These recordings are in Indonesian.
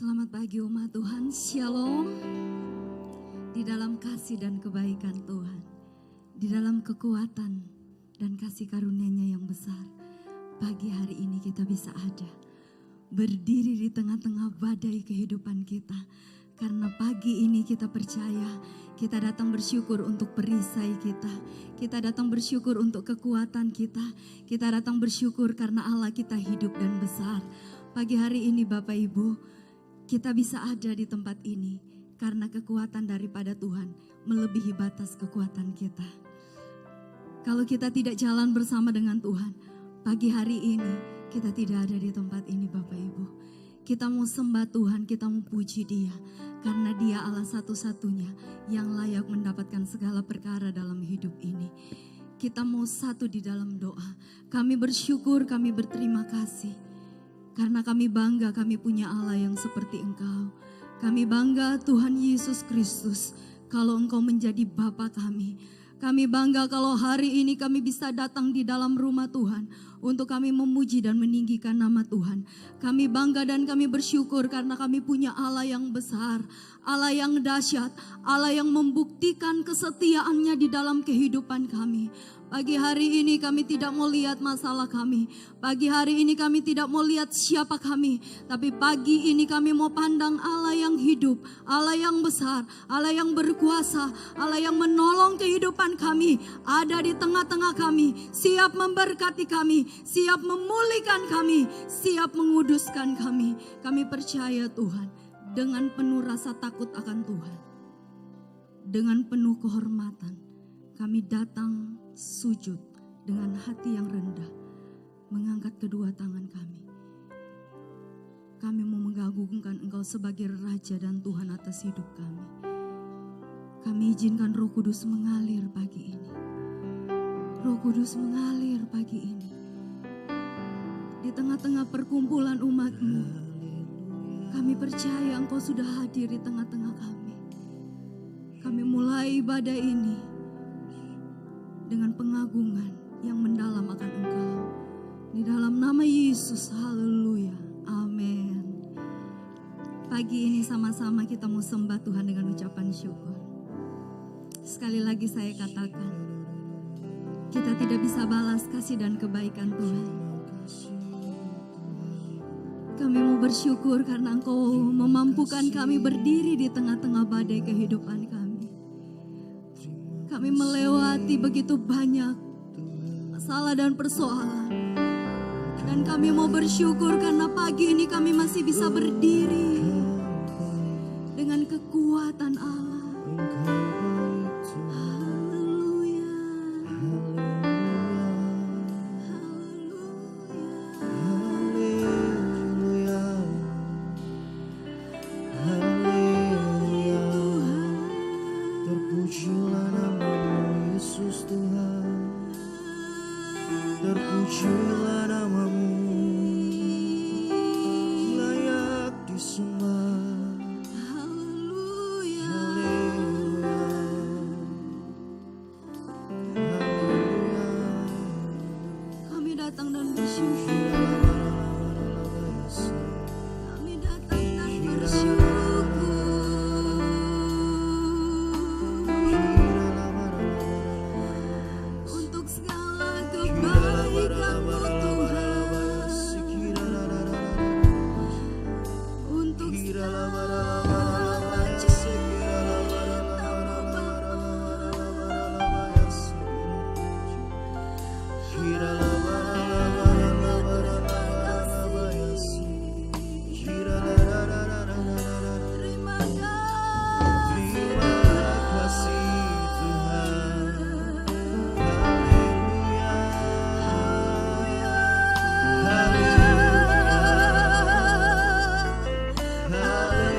Selamat pagi umat Tuhan, Shalom. Di dalam kasih dan kebaikan Tuhan, di dalam kekuatan dan kasih karunia-Nya yang besar, pagi hari ini kita bisa ada, berdiri di tengah-tengah badai kehidupan kita. Karena pagi ini kita percaya, kita datang bersyukur untuk perisai kita. Kita datang bersyukur untuk kekuatan kita. Kita datang bersyukur karena Allah kita hidup dan besar. Pagi hari ini Bapak Ibu, kita bisa ada di tempat ini karena kekuatan daripada Tuhan melebihi batas kekuatan kita. Kalau kita tidak jalan bersama dengan Tuhan, pagi hari ini kita tidak ada di tempat ini Bapak Ibu. Kita mau sembah Tuhan, kita mau puji Dia. Karena Dia Allah satu-satunya yang layak mendapatkan segala perkara dalam hidup ini. Kita mau satu di dalam doa. Kami bersyukur, kami berterima kasih. Karena kami bangga kami punya Allah yang seperti Engkau. Kami bangga Tuhan Yesus Kristus kalau Engkau menjadi Bapa kami. Kami bangga kalau hari ini kami bisa datang di dalam rumah Tuhan untuk kami memuji dan meninggikan nama Tuhan. Kami bangga dan kami bersyukur karena kami punya Allah yang besar, Allah yang dahsyat, Allah yang membuktikan kesetiaan-Nya di dalam kehidupan kami. Pagi hari ini kami tidak mau lihat masalah kami. Pagi hari ini kami tidak mau lihat siapa kami. Tapi pagi ini kami mau pandang Allah yang hidup, Allah yang besar, Allah yang berkuasa, Allah yang menolong kehidupan kami. Ada di tengah-tengah kami, siap memberkati kami, siap memulihkan kami, siap menguduskan kami. Kami percaya Tuhan, dengan penuh rasa takut akan Tuhan, dengan penuh kehormatan, kami datang sujud dengan hati yang rendah, mengangkat kedua tangan kami. Kami mau mengagungkan Engkau sebagai Raja dan Tuhan atas hidup kami. Kami izinkan Roh Kudus mengalir pagi ini. Roh Kudus mengalir pagi ini. Di tengah-tengah perkumpulan umat-Mu, kami percaya Engkau sudah hadir di tengah-tengah kami. Kami mulai ibadah ini dengan pengagungan yang mendalam akan Engkau. Di dalam nama Yesus, haleluya, amin. Pagi ini sama-sama kita mau sembah Tuhan dengan ucapan syukur. Sekali lagi saya katakan, kita tidak bisa balas kasih dan kebaikan Tuhan. Kami mau bersyukur karena Engkau memampukan kami berdiri di tengah-tengah badai kehidupan kami. Kami melewati begitu banyak masalah dan persoalan. Dan kami mau bersyukur karena pagi ini kami masih bisa berdiri dengan kekuatan Allah. Haleluya. Haleluya. Terpujilah nama-Mu Yesus Tuhan, terpujilah nama-Mu, layak disembah. Haleluya. Haleluya, haleluya. Kami datang dan bersyukur. Kami datang dan bersyukur. Untuk segala kebaikan-Mu Tuhan. Untuk segala cinta-Mu Terima kasih Tuhan. Haleluya, haleluya,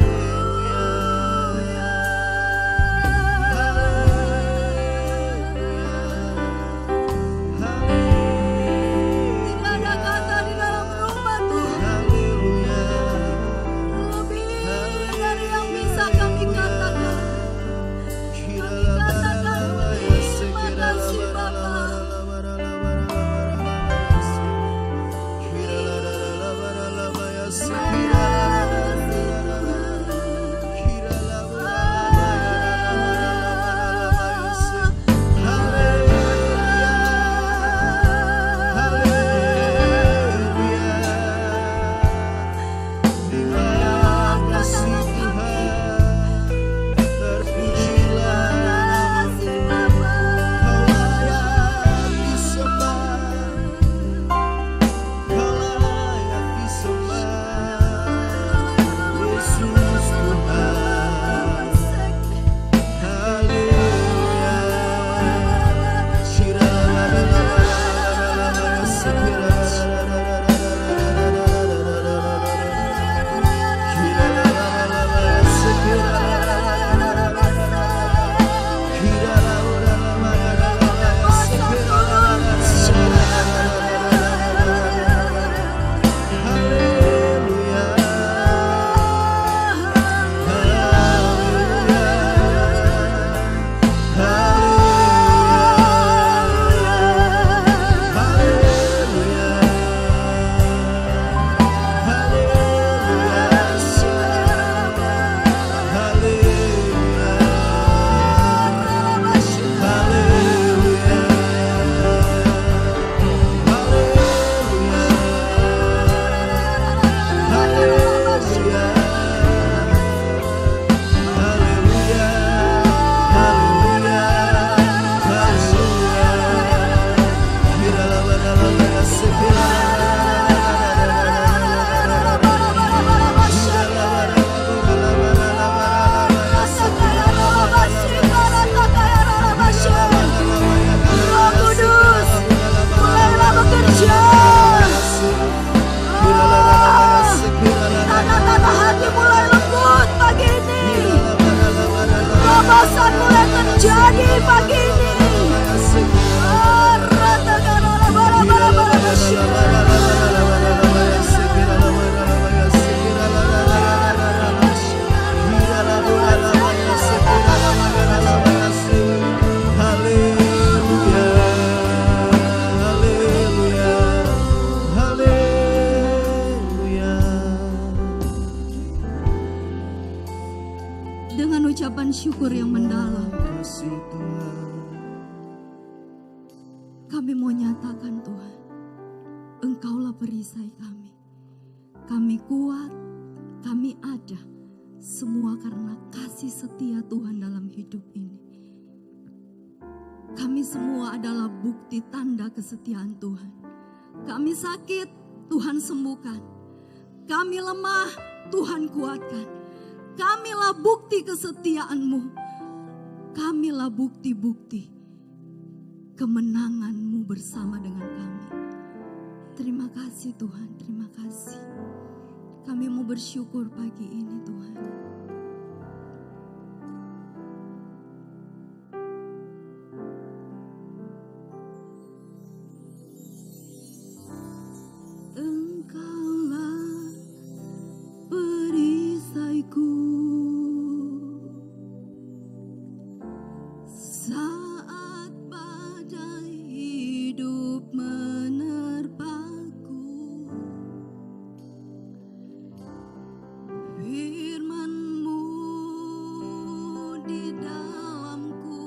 ucapan syukur yang mendalam. kasih Tuhan. Kami mau nyatakan Tuhan, Engkaulah perisai kami. Kami kuat, kami ada, semua karena kasih setia Tuhan dalam hidup ini. Kami semua adalah bukti tanda kesetiaan Tuhan. Kami sakit, Tuhan sembuhkan. Kami lemah, Tuhan kuatkan. Kamilah bukti kesetiaan-Mu. Kamilah bukti-bukti kemenangan-Mu bersama dengan kami. Terima kasih Tuhan, terima kasih. Kami mau bersyukur pagi ini Tuhan. Engkaulah perisaiku saat badai hidup menerpaku. Firman-Mu di dalamku,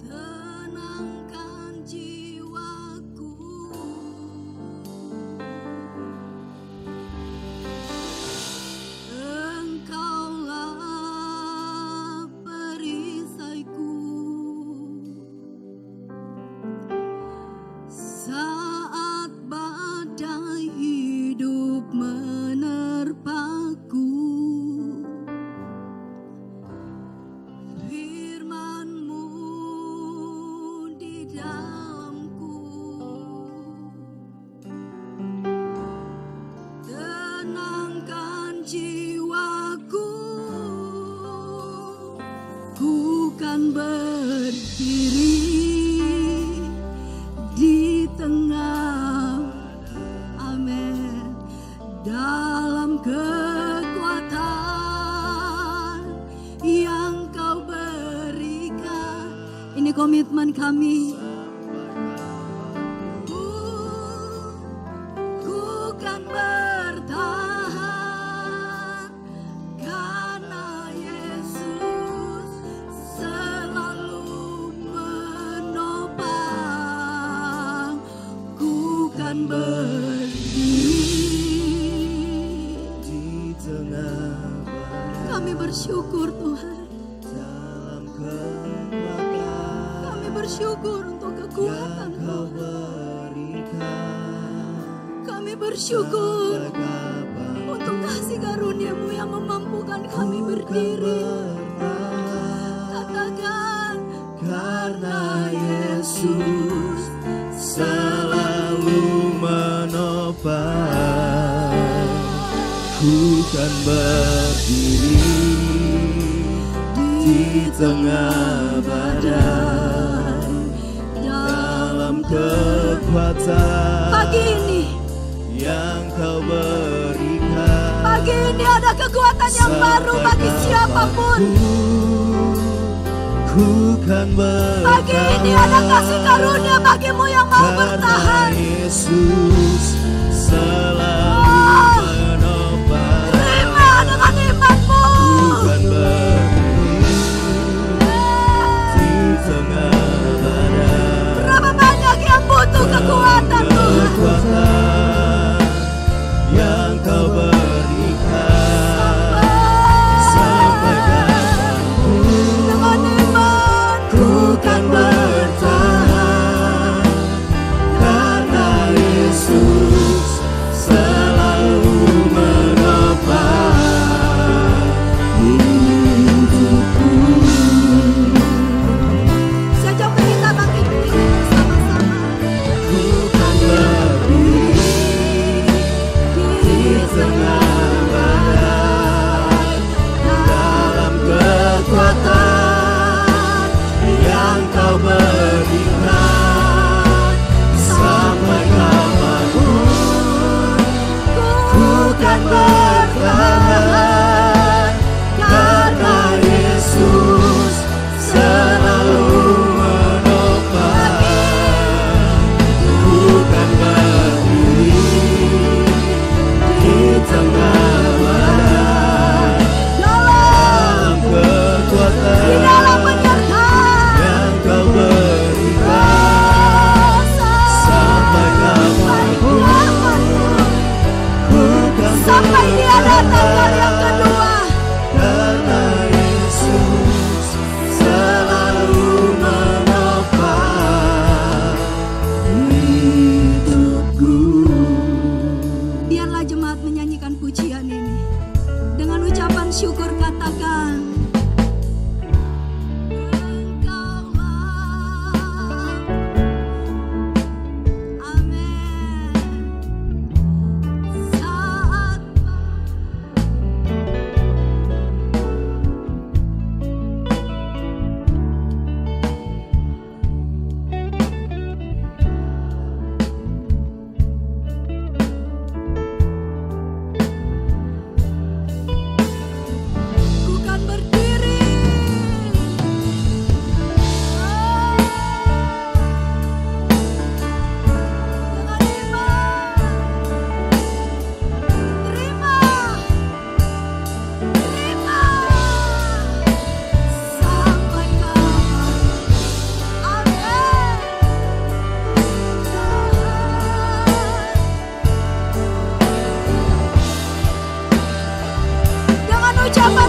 tenangkan jiwaku. Engkaulah perisaiku saat badai hidup menerpaku. Firman-Mu di dalamku, tenangkan jiwaku. Ku kan berdiri di tengah, amin, dalam kekuatan yang Kau berikan. Ini komitmen kami. Ku kan bertahan karena Yesus selalu menopang. Ku kan berdiri. Di tengah badai Kami bersyukur Tuhan. dalam kekuatan Kami bersyukur untuk yang kekuatan Kau Tuhan. berikan. Kami bersyukur Betapa untuk kasih karunia-Mu yang memampukan kami berdiri. Katakan, karena Yesus selalu menopang. Ku kan berdiri di tengah badai dalam kekuatan pagi ini, yang Kau berikan. pagi ini ada kekuatan yang baru bagi siapapun. Ku kan Pagi ini ada kasih karunia bagimu yang mau karena bertahan. Yesus selalu Oh, menopang. terima dengan imanmu. Bukan berdiri di tengah badai Berapa banyak yang butuh kekuatan Tuhan. kekuatan yang Kau berikan. Sampai kapanpun Dengan iman ku kan bertahan karena Yesus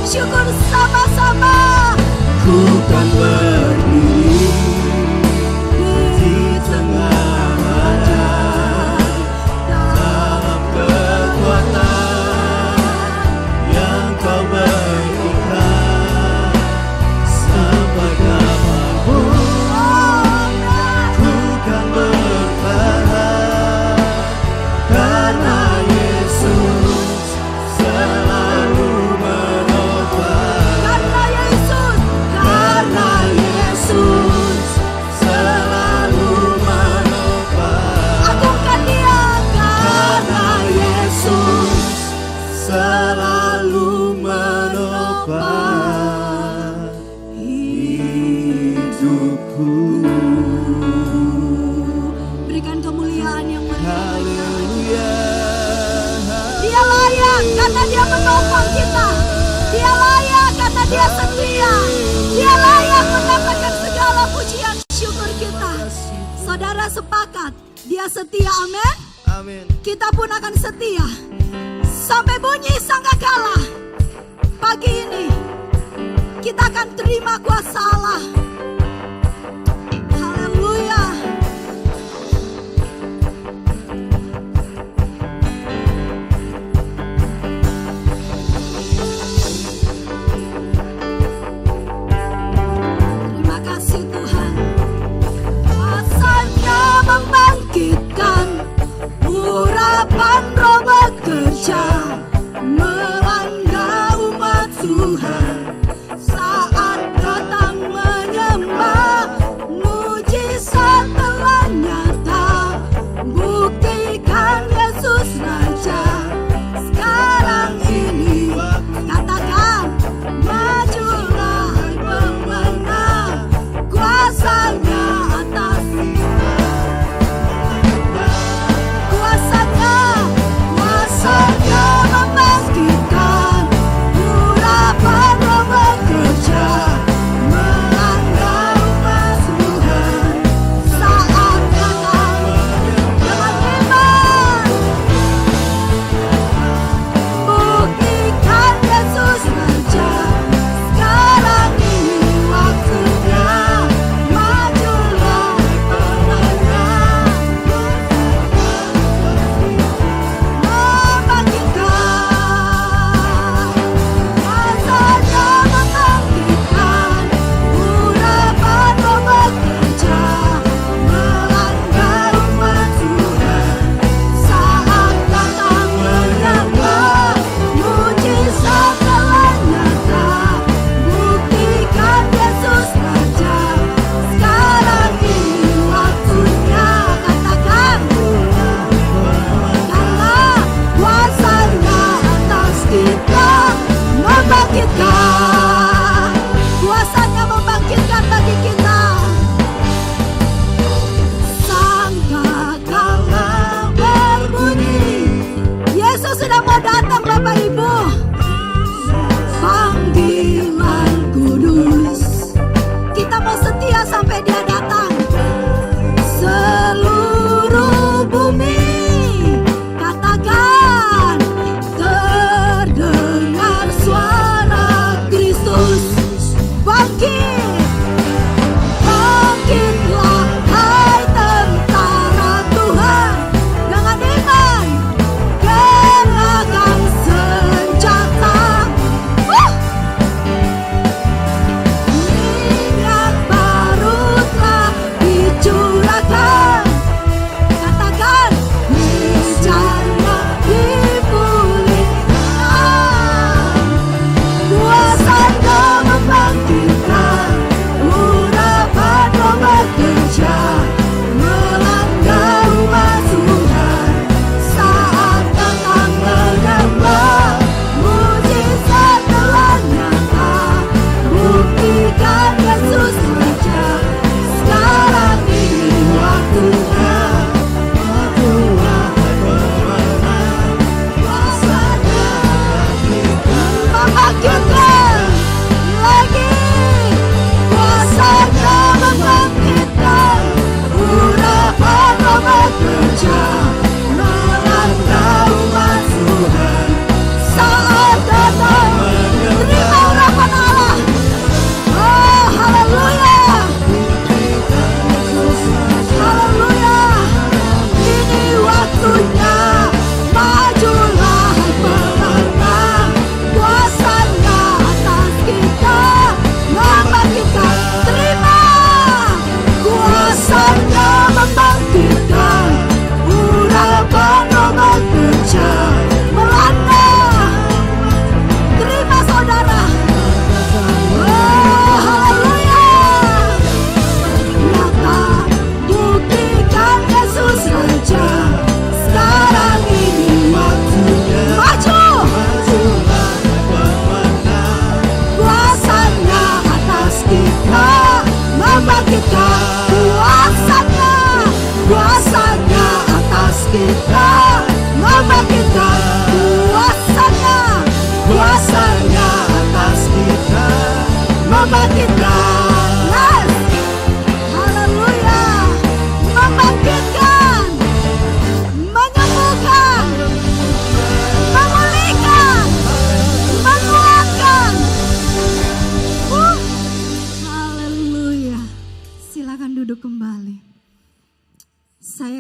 syukur sama-sama. Ku kan berdiri di tengah badai dalam kekuatan yang kau berikan. Sampai kapanpun ku kan bertahan, karena Yesus selalu menopang. Karena Yesus selalu menopang. agungkan Dia. Karena Yesus selalu menopang hidupku. Berikan kemuliaan yang Haleluya. Dia layak karena Dia menopang kita. Dia layak karena Dia setia. Dia layak mendapatkan segala pujian syukur kita. Saudara sepakat, Dia setia, amin. Amin. Kita pun akan setia sampai bunyi sangkakala. Pagi ini kita akan terima kuasa Allah. Haleluya. Terima kasih Tuhan. Kuasa-Nya membangkitkan, urapan Roh bekerja melanda umat Tuhan saat datang menyertai.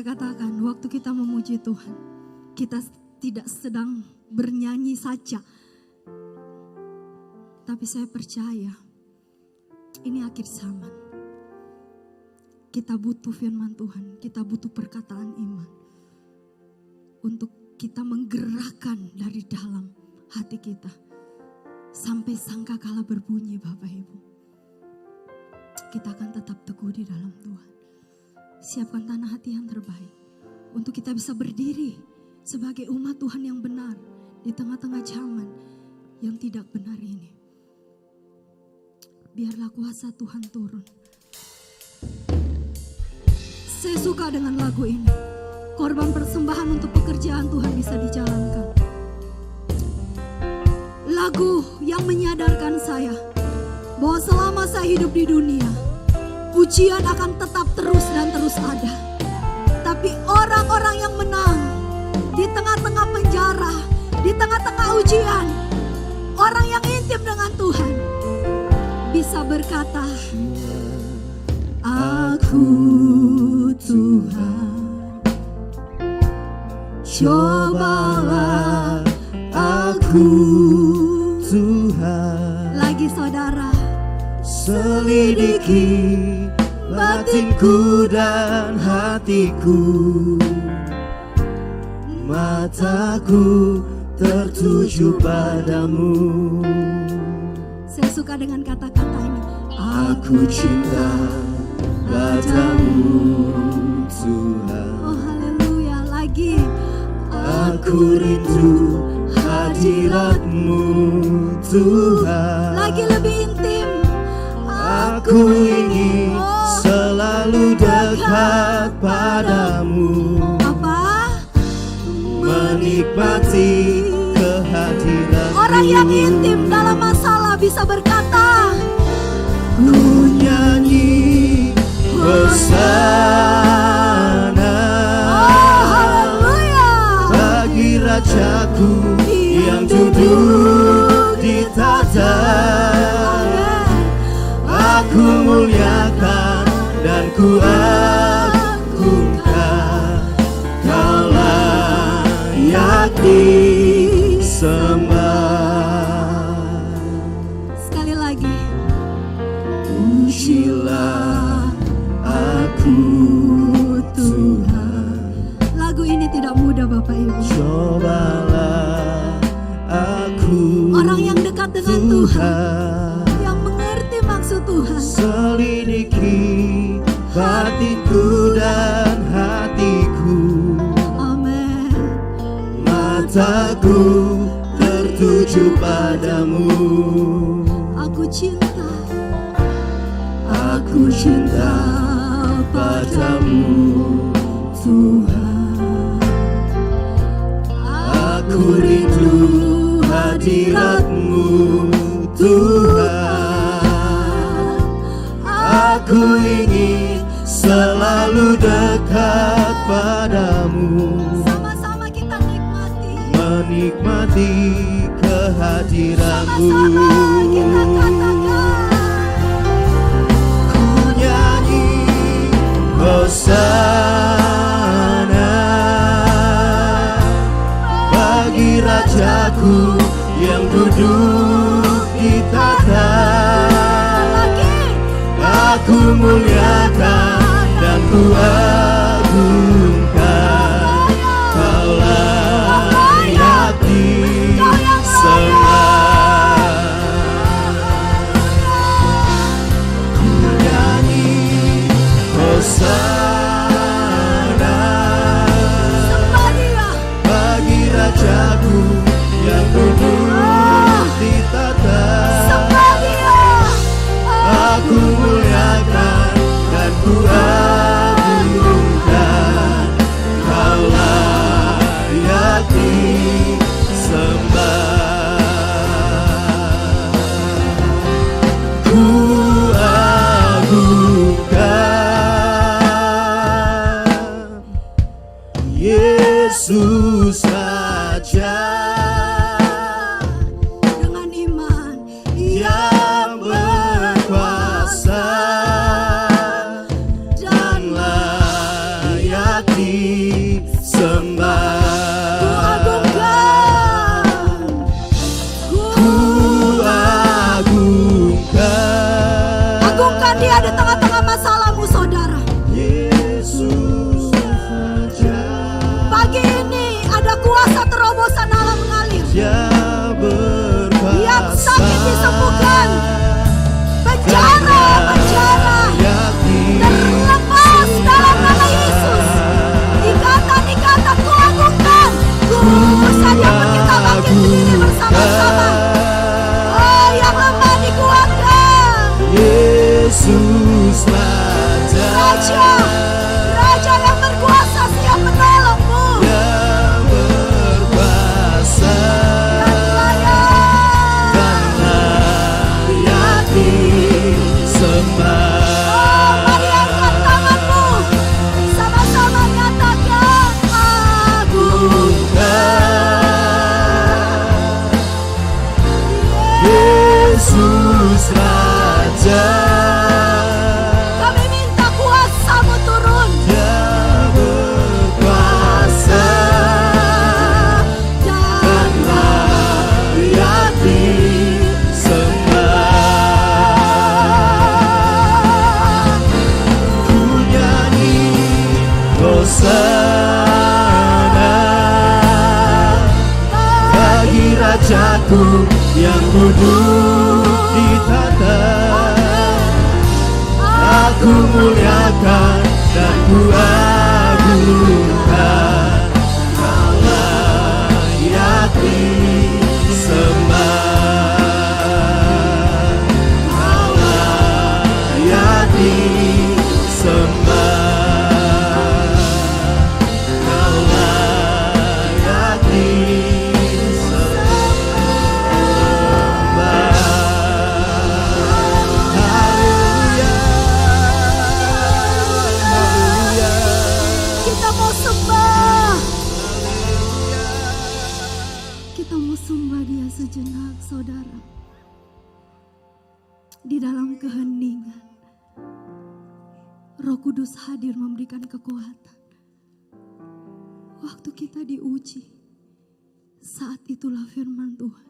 katakan, waktu kita memuji Tuhan, kita tidak sedang bernyanyi saja. Tapi saya percaya, ini akhir zaman. Kita butuh firman Tuhan, kita butuh perkataan iman. Untuk kita menggerakkan dari dalam hati kita. Sampai sangkakala berbunyi Bapak Ibu. Kita akan tetap teguh di dalam Tuhan. Siapkan tanah hati yang terbaik. Untuk kita bisa berdiri sebagai umat Tuhan yang benar. Di tengah-tengah zaman yang tidak benar ini. Biarlah kuasa Tuhan turun. Saya suka dengan lagu ini. Korban persembahan untuk pekerjaan Tuhan bisa dijalankan. Lagu yang menyadarkan saya bahwa selama saya hidup di dunia, pujian akan tetap terus dan terus ada. Tapi orang-orang yang menang di tengah-tengah penjara, di tengah-tengah ujian, orang yang intim dengan Tuhan bisa berkata, aku Tuhan, cobalah aku Tuhan. Lagi saudara, selidiki batinku dan hatiku, mataku tertuju padamu. saya suka dengan kata-kata ini. Aku cinta padamu Tuhan. Oh haleluya, lagi. Aku rindu hadirat-Mu Tuhan. Lagi lebih intim. Aku ingin selalu dekat padamu. Apa? Menikmati kehadiran-Mu. Orang yang intim dalam masalah bisa berkata, ku nyanyi hosana. oh haleluya, Bagi Rajaku yang duduk di tahta. Aku muliakan dan ku agungkan, Kau layak disembah. sekali lagi. Pujilah aku Tuhan. Lagu ini tidak mudah Bapak Ibu. Cobalah aku Orang yang dekat dengan Tuhan, Tuhan. yang mengerti maksud Tuhan, Selidiki batinku dan hatiku, amin. mataku tertuju padamu. Aku cinta padamu Tuhan. Aku rindu hadirat-Mu Tuhan. Aku ingin selalu dekat padamu. Sama-sama kita nikmati. Menikmati kehadiran-Mu. Sama-sama kita katakan, Ku nyanyi hosana bagi Rajaku yang duduk di tahta. Aku muliakan dan ku agungkan, Kau layak disembah. Ku nyanyi hosana bagi Rajaku yang duduk di tahta. Aku muliakan dan ku agungkan, Kau layak disembah. Ku agungkan Yesus Raja. di tengah-tengah masalahmu, saudara. Yesus Raja, Pagi ini ada kuasa terobosan Allah mengalir. Dia berkuasa. Yang sakit disembuhkan, penjara terlepas dalam nama Yesus. Ikatan-ikatan ku agungkan, ku saja kita bangkit berdiri bersama-sama. Oh, yang lemah dikuatkan. Yesus Raja, Raja yang berkuasa siap menolongmu. Dia berkuasa Dan layak. dan layak disembah. Oh, mari angkat tanganmu, sama-sama nyatakan agung. Yesus Raja, Kami minta kuasa-Mu turun. Dia berkuasa Dan layak disembah. Ku nyanyi Hosana bagi Rajaku yang duduk di tahta. Aku muliakan dan ku agungkan, Kau layak disembah. Kau layak disembah. Kau layak disembah. Haleluya, haleluya. kita mau sembah. Kita mau sembah Dia sejenak, saudara. Di dalam keheningan, Roh Kudus hadir memberikan kekuatan. Waktu kita diuji, saat itulah firman Tuhan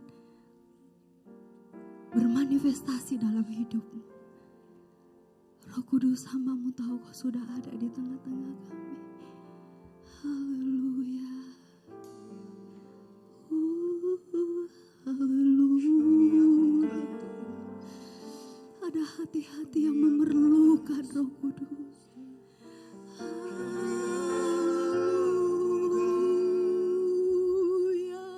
bermanifestasi dalam hidupmu. Roh Kudus, hamba-Mu tahu Kau sudah ada di tengah-tengah kami. Haleluya. Haleluya. Ada hati-hati yang memerlukan Roh Kudus. Haleluya.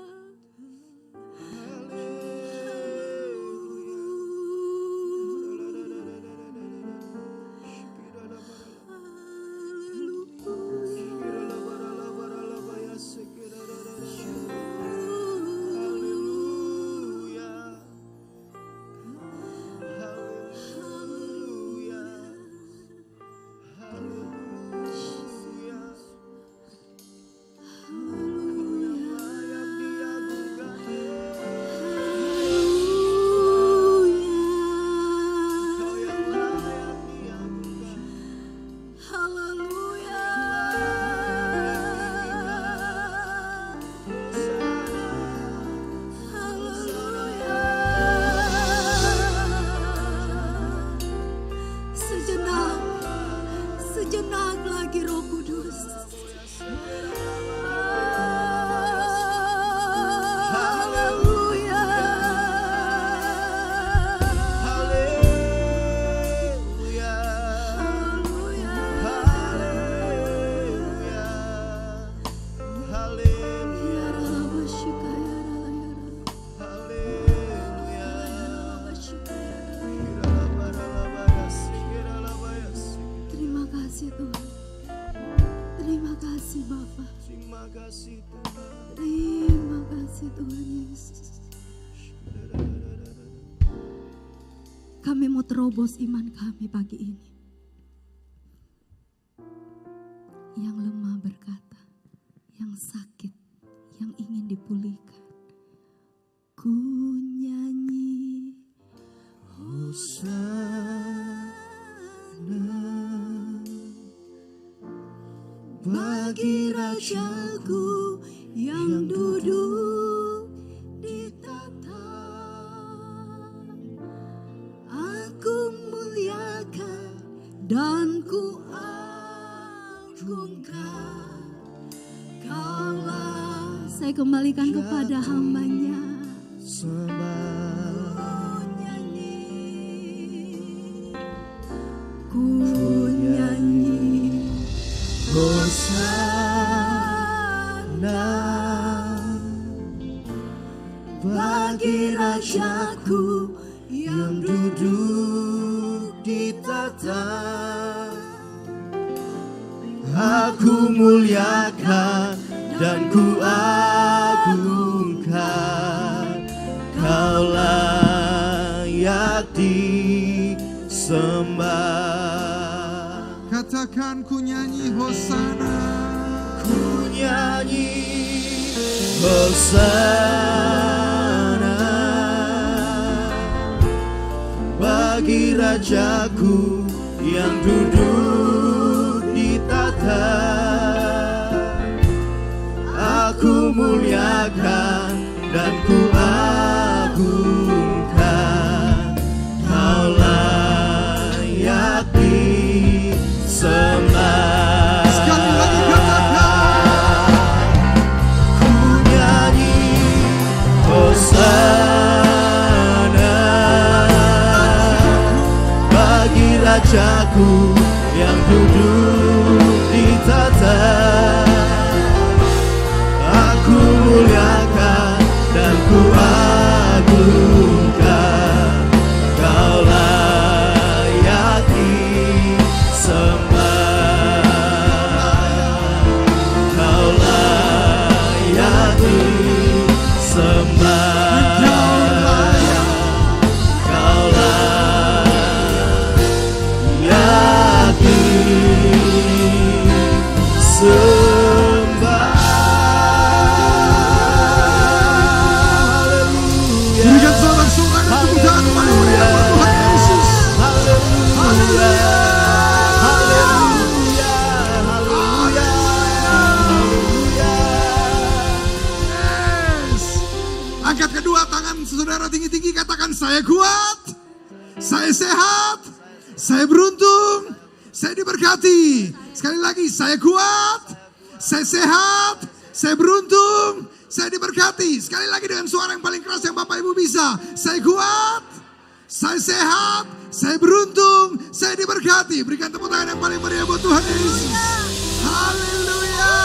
Sejenak lagi Roh Kudus. Haleluya. Haleluya, Haleluya. haleluya, haleluya, Ya Rabba syuka, ya Rabba, haleluya. Terima kasih Tuhan. Terima kasih Bapa. Terima kasih Tuhan. Terima kasih Tuhan Yesus. Kami mau terobos iman kami pagi ini. Yang lemah berkata, yang sakit, yang ingin dipulihkan. Ku nyanyi Hosana bagi Rajaku yang duduk di tahta. Aku muliakan dan ku agungkan. Kaulah, saya kembalikan kepada hamba-Nya. Ku nyanyi Hosana bagi Rajaku yang duduk di tata. Aku muliakan dan ku agungkan. Kau layak disembah. Katakan ku nyanyi Hosana. Ku nyanyi Hosana bagi Rajaku yang duduk di tata. Aku muliakan dan ku agungkan. Kau layak disembah. Sekali lagi katakan. Ku nyanyi Hosana bagi Rajaku yang duduk di tata. Aku muliakan dan ku agungkan. Kau layak disembah. Kau layak disembah. Kau layak disembah. Berikan sorak-sorai dan tepuk tangan kepada meriah buat Tuhan Yesus. Haleluya. Haleluya. Haleluya. Yes. Angkat kedua tangan saudara tinggi-tinggi, katakan saya kuat, saya sehat, saya beruntung, saya diberkati. Sekali lagi, saya kuat, saya sehat, saya beruntung, saya diberkati. Sekali lagi dengan suara yang paling keras yang Bapak Ibu bisa. Saya kuat, saya sehat, saya beruntung, saya diberkati. Berikan tepuk tangan yang paling meriah buat Tuhan Yesus. Haleluya.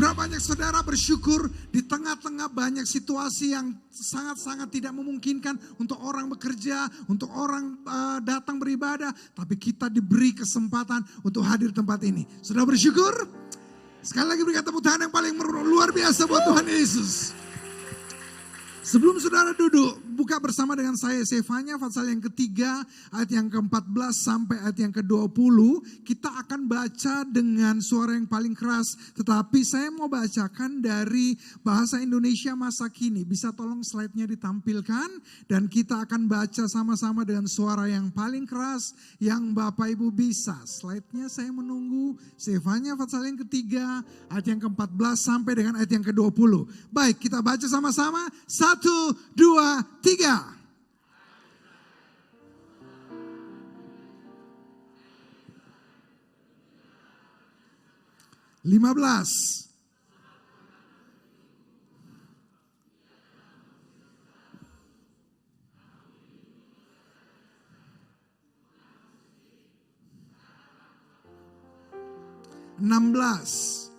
Berapa banyak saudara bersyukur di tengah-tengah banyak situasi yang sangat-sangat tidak memungkinkan untuk orang bekerja, untuk orang datang beribadah. Tapi kita diberi kesempatan untuk hadir di tempat ini. Sudah bersyukur? Sekali lagi berikan tepuk tangan yang paling luar biasa buat Tuhan Yesus. Sebelum saudara duduk, buka bersama dengan saya Sefanya pasal yang ketiga, ayat yang ke-14 sampai ayat yang ke-20. Kita akan baca dengan suara yang paling keras, tetapi saya mau bacakan dari bahasa Indonesia masa kini. Bisa tolong slide-nya ditampilkan, dan kita akan baca sama-sama dengan suara yang paling keras yang Bapak Ibu bisa. Slide-nya saya menunggu. Sefanya pasal yang ketiga, ayat yang ke-14 sampai dengan ayat yang ke-20. Baik, kita baca sama-sama. 1, 2, 3. 15. 16.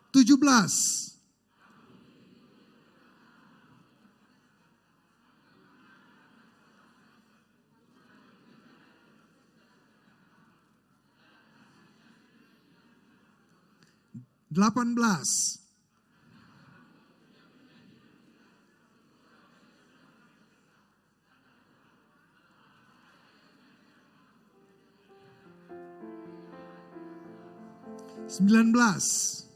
17. 18. 19. 20.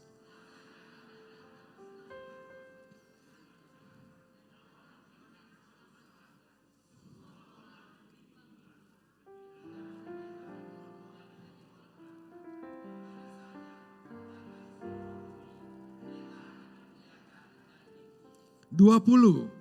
20.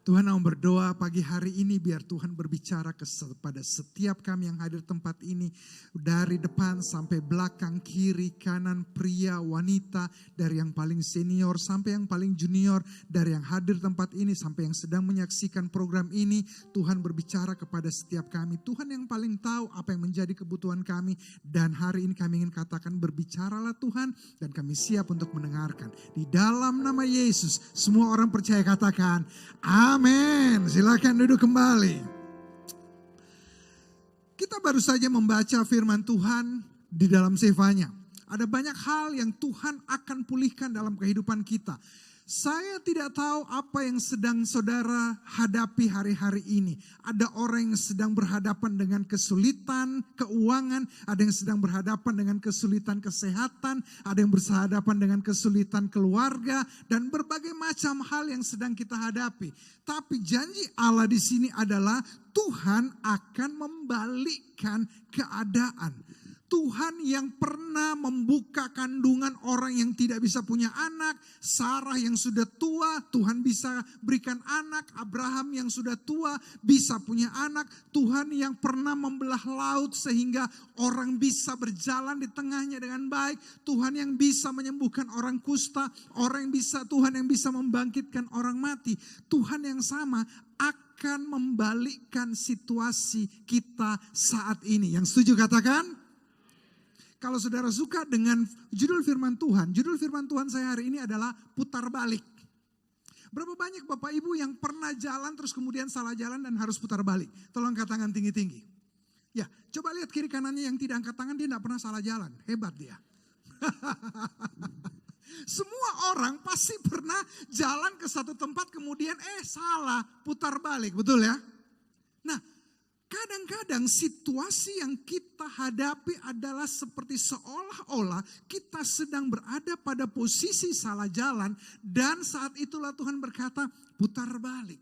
Tuhan mau berdoa pagi hari ini biar Tuhan berbicara kepada setiap kami yang hadir tempat ini. Dari depan sampai belakang, kiri, kanan, pria, wanita. Dari yang paling senior sampai yang paling junior. Dari yang hadir tempat ini sampai yang sedang menyaksikan program ini. Tuhan berbicara kepada setiap kami. Tuhan yang paling tahu apa yang menjadi kebutuhan kami. Dan hari ini kami ingin katakan berbicaralah Tuhan. Dan kami siap untuk mendengarkan. Di dalam nama Yesus semua orang percaya katakan amin. Silakan duduk kembali. Kita baru saja membaca firman Tuhan di dalam Sefanya. Ada banyak hal yang Tuhan akan pulihkan dalam kehidupan kita. Saya tidak tahu apa yang sedang saudara hadapi hari-hari ini. Ada orang yang sedang berhadapan dengan kesulitan keuangan, ada yang sedang berhadapan dengan kesulitan kesehatan, ada yang berhadapan dengan kesulitan keluarga, dan berbagai macam hal yang sedang kita hadapi. Tapi janji Allah di sini adalah Tuhan akan membalikkan keadaan. Tuhan yang pernah membuka kandungan orang yang tidak bisa punya anak, Sarah yang sudah tua, Tuhan bisa berikan anak, Abraham yang sudah tua bisa punya anak, Tuhan yang pernah membelah laut sehingga orang bisa berjalan di tengahnya dengan baik, Tuhan yang bisa menyembuhkan orang kusta, Tuhan yang bisa membangkitkan orang mati, Tuhan yang sama akan membalikkan situasi kita saat ini. Yang setuju katakan? Kalau saudara suka dengan judul firman Tuhan saya hari ini adalah putar balik. Berapa banyak Bapak Ibu yang pernah jalan terus kemudian salah jalan dan harus putar balik? Tolong angkat tangan tinggi-tinggi. Ya, coba lihat kiri kanannya yang tidak angkat tangan, dia tidak pernah salah jalan. Hebat dia. Semua orang pasti pernah jalan ke satu tempat kemudian salah, putar balik, betul ya? Nah, kadang-kadang situasi yang kita hadapi adalah seperti seolah-olah kita sedang berada pada posisi salah jalan dan saat itulah Tuhan berkata putar balik.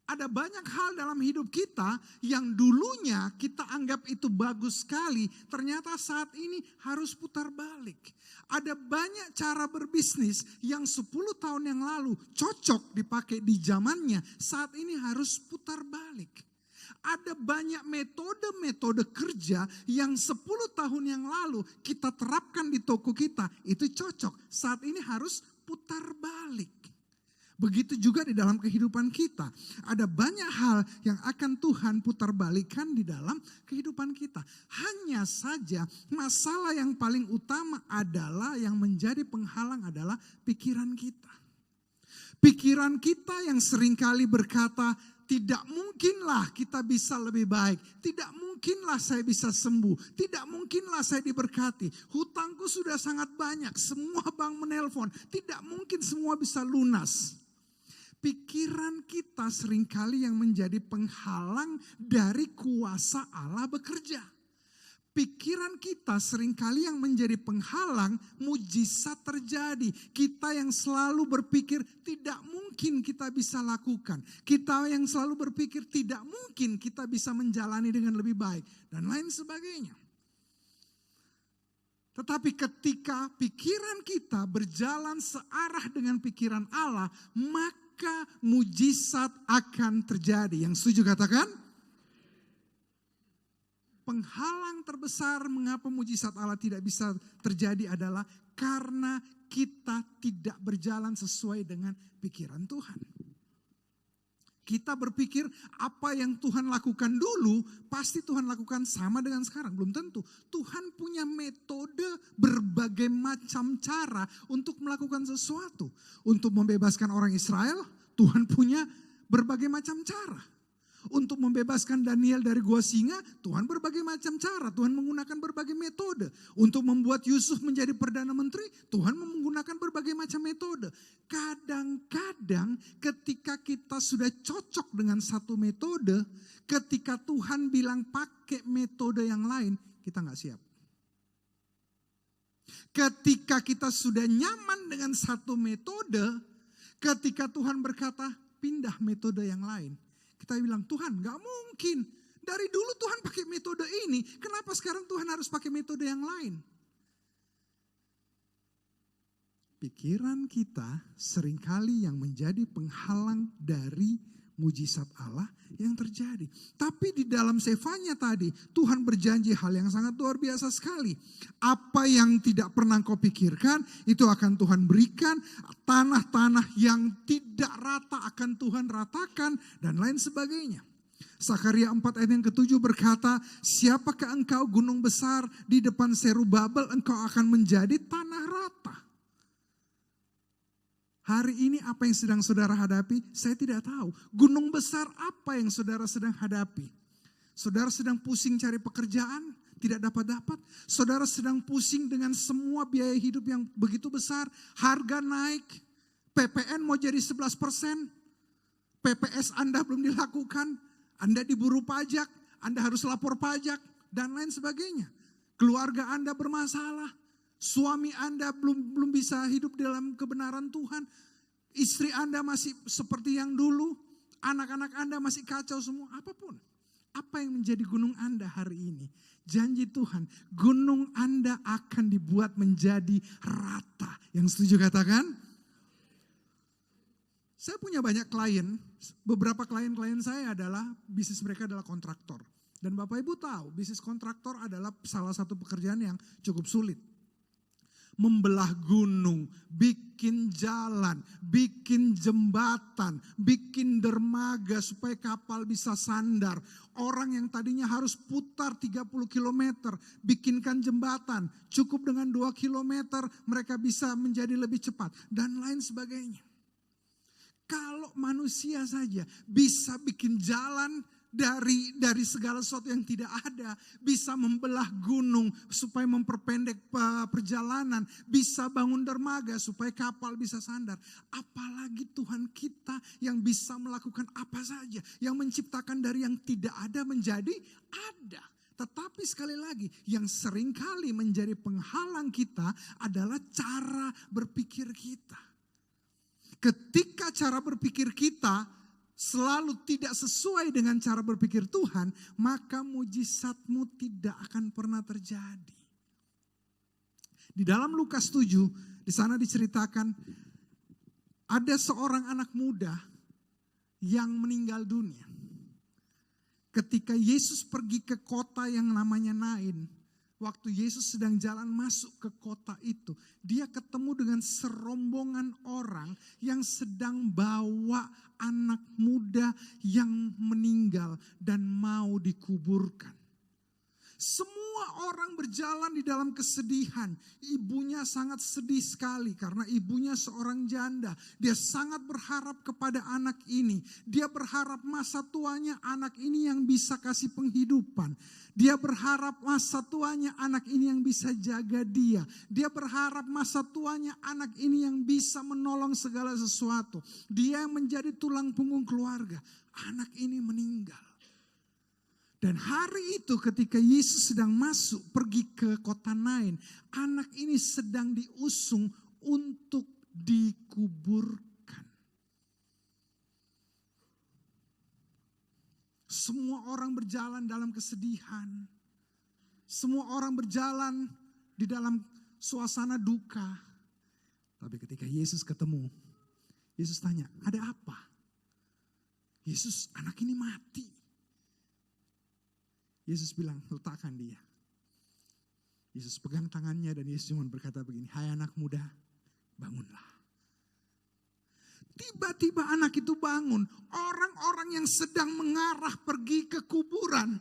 Ada banyak hal dalam hidup kita yang dulunya kita anggap itu bagus sekali, ternyata saat ini harus putar balik. Ada banyak cara berbisnis yang 10 tahun yang lalu cocok dipakai di zamannya, saat ini harus putar balik. Ada banyak metode-metode kerja yang 10 tahun yang lalu kita terapkan di toko kita. Itu cocok. Saat ini harus putar balik. Begitu juga di dalam kehidupan kita. Ada banyak hal yang akan Tuhan putar balikan di dalam kehidupan kita. Hanya saja masalah yang paling utama adalah yang menjadi penghalang adalah pikiran kita. Pikiran kita yang seringkali berkata, tidak mungkinlah kita bisa lebih baik. Tidak mungkinlah saya bisa sembuh. Tidak mungkinlah saya diberkati. Hutangku sudah sangat banyak. Semua bank menelpon. Tidak mungkin semua bisa lunas. Pikiran kita seringkali yang menjadi penghalang dari kuasa Allah bekerja. Pikiran kita seringkali yang menjadi penghalang mujizat terjadi. Kita yang selalu berpikir tidak mungkin kita bisa lakukan. Kita yang selalu berpikir tidak mungkin kita bisa menjalani dengan lebih baik. Dan lain sebagainya. Tetapi ketika pikiran kita berjalan searah dengan pikiran Allah, maka mujizat akan terjadi. Yang setuju katakan? Penghalang terbesar mengapa mujizat Allah tidak bisa terjadi adalah karena kita tidak berjalan sesuai dengan pikiran Tuhan. Kita berpikir apa yang Tuhan lakukan dulu pasti Tuhan lakukan sama dengan sekarang. Belum tentu. Tuhan punya metode berbagai macam cara untuk melakukan sesuatu. Untuk membebaskan orang Israel, Tuhan punya berbagai macam cara. Untuk membebaskan Daniel dari gua singa, Tuhan berbagai macam cara. Tuhan menggunakan berbagai metode. Untuk membuat Yusuf menjadi Perdana Menteri, Tuhan menggunakan berbagai macam metode. Kadang-kadang ketika kita sudah cocok dengan satu metode, ketika Tuhan bilang pakai metode yang lain, kita gak siap. Ketika kita sudah nyaman dengan satu metode, ketika Tuhan berkata, pindah metode yang lain. Kita bilang, Tuhan gak mungkin. Dari dulu Tuhan pakai metode ini, kenapa sekarang Tuhan harus pakai metode yang lain? Pikiran kita seringkali yang menjadi penghalang dari mujizat Allah yang terjadi. Tapi di dalam Sefanya tadi, Tuhan berjanji hal yang sangat luar biasa sekali. Apa yang tidak pernah kau pikirkan, itu akan Tuhan berikan. Tanah-tanah yang tidak rata akan Tuhan ratakan, dan lain sebagainya. Sakaria 4 ayat yang ke-7 berkata, siapakah engkau gunung besar di depan Serubabel, engkau akan menjadi tanah rata. Hari ini apa yang sedang saudara hadapi, saya tidak tahu. Gunung besar apa yang saudara sedang hadapi? Saudara sedang pusing cari pekerjaan, tidak dapat-dapat. Saudara sedang pusing dengan semua biaya hidup yang begitu besar. Harga naik, PPN mau jadi 11%. PPS Anda belum dilakukan. Anda diburu pajak, Anda harus lapor pajak, dan lain sebagainya. Keluarga Anda bermasalah. Suami Anda belum bisa hidup dalam kebenaran Tuhan. Istri Anda masih seperti yang dulu. Anak-anak Anda masih kacau semua. Apapun. Apa yang menjadi gunung Anda hari ini? Janji Tuhan, gunung Anda akan dibuat menjadi rata. Yang setuju katakan? Saya punya banyak klien. Beberapa klien-klien saya adalah, bisnis mereka adalah kontraktor. Dan Bapak Ibu tahu, bisnis kontraktor adalah salah satu pekerjaan yang cukup sulit. Membelah gunung, bikin jalan, bikin jembatan, bikin dermaga supaya kapal bisa sandar. Orang yang tadinya harus putar 30 km, bikinkan jembatan. Cukup dengan 2 km mereka bisa menjadi lebih cepat. Dan lain sebagainya. Kalau manusia saja bisa bikin jalan dari segala sesuatu yang tidak ada, bisa membelah gunung supaya memperpendek perjalanan, bisa bangun dermaga supaya kapal bisa sandar. Apalagi Tuhan kita yang bisa melakukan apa saja, yang menciptakan dari yang tidak ada menjadi ada. Tetapi sekali lagi, yang seringkali menjadi penghalang kita adalah cara berpikir kita. Ketika cara berpikir kita selalu tidak sesuai dengan cara berpikir Tuhan, maka mujizatmu tidak akan pernah terjadi. Di dalam Lukas 7, di sana diceritakan ada seorang anak muda yang meninggal dunia. Ketika Yesus pergi ke kota yang namanya Nain, waktu Yesus sedang jalan masuk ke kota itu, dia ketemu dengan serombongan orang yang sedang bawa anak muda yang meninggal dan mau dikuburkan. Semua orang berjalan di dalam kesedihan. Ibunya sangat sedih sekali karena ibunya seorang janda. Dia sangat berharap kepada anak ini. Dia berharap masa tuanya anak ini yang bisa kasih penghidupan. Dia berharap masa tuanya anak ini yang bisa jaga dia. Dia berharap masa tuanya anak ini yang bisa menolong segala sesuatu. Dia yang menjadi tulang punggung keluarga. Anak ini meninggal. Dan hari itu ketika Yesus sedang masuk pergi ke kota Nain, anak ini sedang diusung untuk dikuburkan. Semua orang berjalan dalam kesedihan. Semua orang berjalan di dalam suasana duka. Tapi ketika Yesus ketemu, Yesus tanya, ada apa? Yesus, anak ini mati. Yesus bilang, letakkan dia. Yesus pegang tangannya dan Yesus cuma berkata begini, hai anak muda, bangunlah. Tiba-tiba anak itu bangun. Orang-orang yang sedang mengarah pergi ke kuburan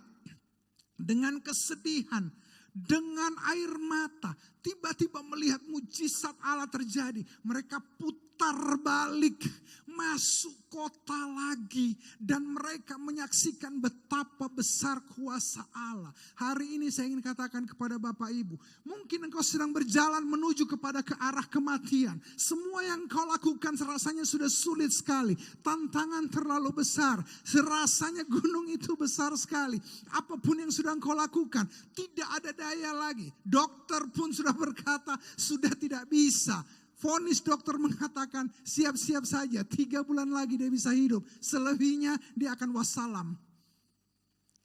dengan kesedihan, dengan air mata, tiba-tiba melihat mujizat Allah terjadi. Mereka putar balik, masuk kota lagi, dan mereka menyaksikan betapa besar kuasa Allah. Hari ini saya ingin katakan kepada Bapak Ibu, mungkin engkau sedang berjalan menuju kepada ke arah kematian. Semua yang kau lakukan serasanya sudah sulit sekali. Tantangan terlalu besar. Serasanya gunung itu besar sekali. Apapun yang sudah engkau lakukan, tidak ada daya lagi. Dokter pun sudah berkata, sudah tidak bisa. vonis dokter mengatakan siap-siap saja 3 bulan lagi dia bisa hidup. Selebihnya dia akan wassalam.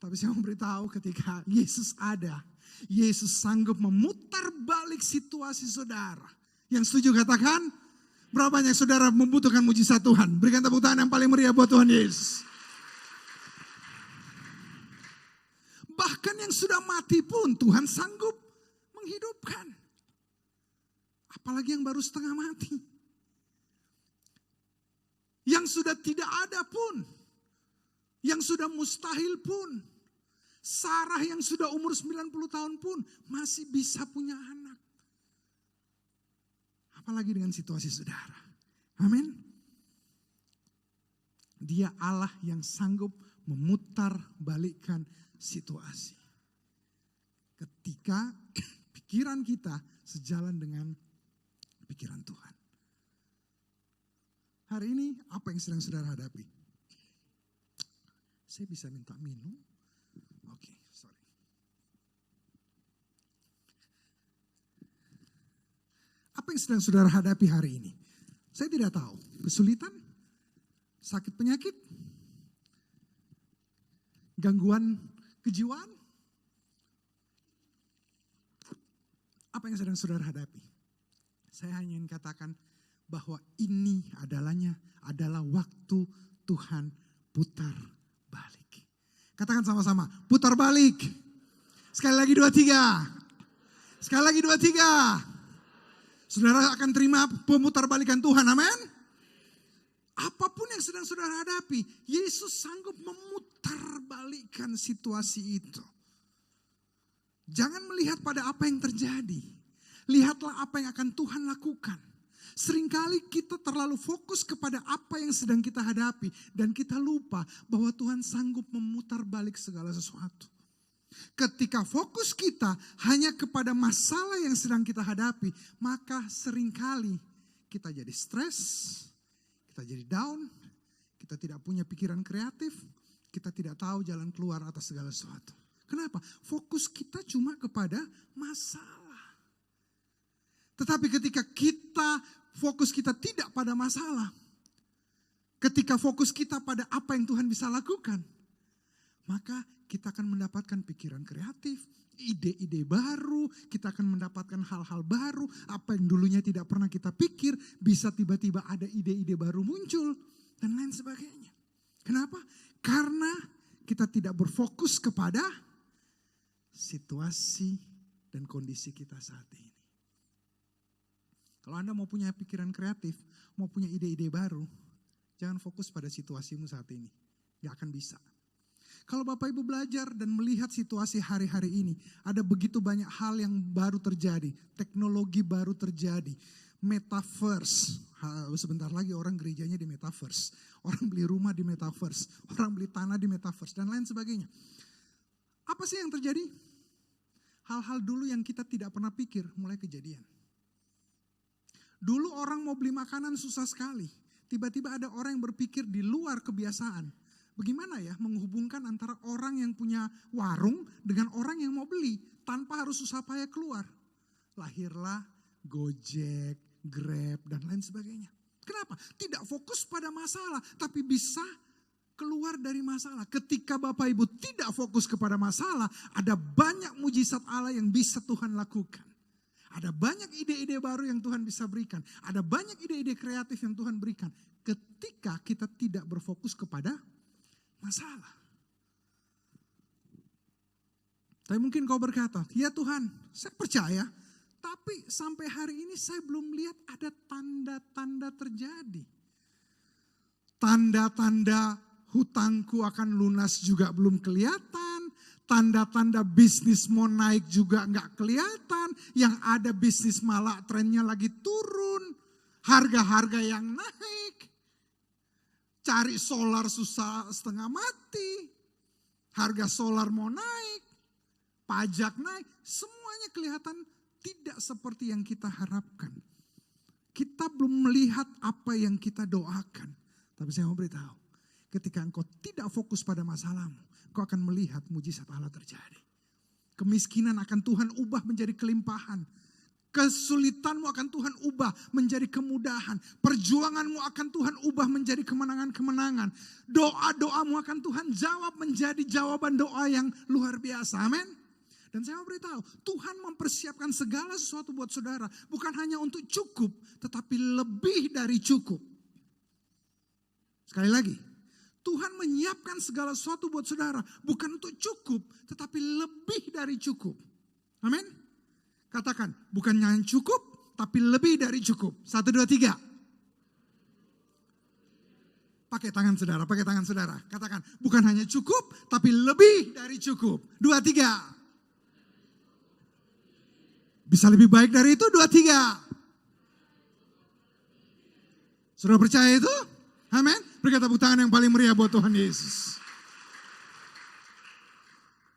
Tapi saya mau beritahu ketika Yesus ada, Yesus sanggup memutar balik situasi saudara. Yang setuju katakan, berapa banyak saudara membutuhkan mujizat Tuhan? Berikan tepuk tangan yang paling meriah buat Tuhan Yesus. Bahkan yang sudah mati pun Tuhan sanggup menghidupkan. Apalagi yang baru setengah mati. Yang sudah tidak ada pun. Yang sudah mustahil pun. Sarah yang sudah umur 90 tahun pun masih bisa punya anak. Apalagi dengan situasi saudara. Amin. Dia Allah yang sanggup memutar balikkan situasi. Ketika pikiran kita sejalan dengan pikiran Tuhan. Hari ini apa yang sedang saudara hadapi? Saya bisa minta minum? Oke, sorry. Apa yang sedang saudara hadapi hari ini? Saya tidak tahu. Kesulitan? Sakit penyakit? Gangguan kejiwaan? Apa yang sedang saudara hadapi? Saya hanya ingin katakan bahwa ini adalah waktu Tuhan putar balik. Katakan sama-sama, putar balik. Sekali lagi 2, 3. Sekali lagi 2, 3. Saudara akan terima pemutar balikan Tuhan, amin. Apapun yang sedang saudara hadapi, Yesus sanggup memutar balikan situasi itu. Jangan melihat pada apa yang terjadi. Lihatlah apa yang akan Tuhan lakukan. Seringkali kita terlalu fokus kepada apa yang sedang kita hadapi. Dan kita lupa bahwa Tuhan sanggup memutar balik segala sesuatu. Ketika fokus kita hanya kepada masalah yang sedang kita hadapi. Maka seringkali kita jadi stres. Kita jadi down. Kita tidak punya pikiran kreatif. Kita tidak tahu jalan keluar atas segala sesuatu. Kenapa? Fokus kita cuma kepada masalah. Tetapi ketika fokus kita tidak pada masalah. Ketika fokus kita pada apa yang Tuhan bisa lakukan. Maka kita akan mendapatkan pikiran kreatif, ide-ide baru. Kita akan mendapatkan hal-hal baru. Apa yang dulunya tidak pernah kita pikir. Bisa tiba-tiba ada ide-ide baru muncul. Dan lain sebagainya. Kenapa? Karena kita tidak berfokus kepada situasi dan kondisi kita saat ini. Kalau Anda mau punya pikiran kreatif, mau punya ide-ide baru, jangan fokus pada situasimu saat ini. Gak akan bisa. Kalau Bapak Ibu belajar dan melihat situasi hari-hari ini, ada begitu banyak hal yang baru terjadi. Teknologi baru terjadi. Metaverse. Sebentar lagi orang gerejanya di metaverse. Orang beli rumah di metaverse. Orang beli tanah di metaverse dan lain sebagainya. Apa sih yang terjadi? Hal-hal dulu yang kita tidak pernah pikir mulai kejadian. Dulu orang mau beli makanan susah sekali. Tiba-tiba ada orang yang berpikir di luar kebiasaan. Bagaimana ya menghubungkan antara orang yang punya warung dengan orang yang mau beli tanpa harus susah payah keluar. Lahirlah Gojek, Grab dan lain sebagainya. Kenapa? Tidak fokus pada masalah tapi bisa keluar dari masalah. Ketika Bapak Ibu tidak fokus kepada masalah, ada banyak mujizat Allah yang bisa Tuhan lakukan. Ada banyak ide-ide baru yang Tuhan bisa berikan. Ada banyak ide-ide kreatif yang Tuhan berikan. Ketika kita tidak berfokus kepada masalah. Tapi mungkin kau berkata, ya Tuhan saya percaya. Tapi sampai hari ini saya belum lihat ada tanda-tanda terjadi. Tanda-tanda hutangku akan lunas juga belum kelihatan. Tanda-tanda bisnis mau naik juga nggak kelihatan. Yang ada bisnis malah trennya lagi turun. Harga-harga yang naik. Cari solar susah setengah mati. Harga solar mau naik. Pajak naik. Semuanya kelihatan tidak seperti yang kita harapkan. Kita belum melihat apa yang kita doakan. Tapi saya mau beritahu. Ketika engkau tidak fokus pada masalahmu, engkau akan melihat mujizat Allah terjadi. Kemiskinan akan Tuhan ubah menjadi kelimpahan. Kesulitanmu akan Tuhan ubah menjadi kemudahan. Perjuanganmu akan Tuhan ubah menjadi kemenangan-kemenangan. Doa-doamu akan Tuhan jawab menjadi jawaban doa yang luar biasa. Amin. Dan saya mau beritahu, Tuhan mempersiapkan segala sesuatu buat saudara. Bukan hanya untuk cukup, tetapi lebih dari cukup. Sekali lagi, Tuhan menyiapkan segala sesuatu buat saudara. Bukan untuk cukup, tetapi lebih dari cukup. Amin. Katakan, bukan hanya cukup, tapi lebih dari cukup. 1, 2, 3. Pakai tangan saudara, pakai tangan saudara. Katakan, bukan hanya cukup, tapi lebih dari cukup. 2, 3. Bisa lebih baik dari itu, 2, 3. Sudah percaya itu? Amin. Beri tepuk tangan yang paling meriah buat Tuhan Yesus.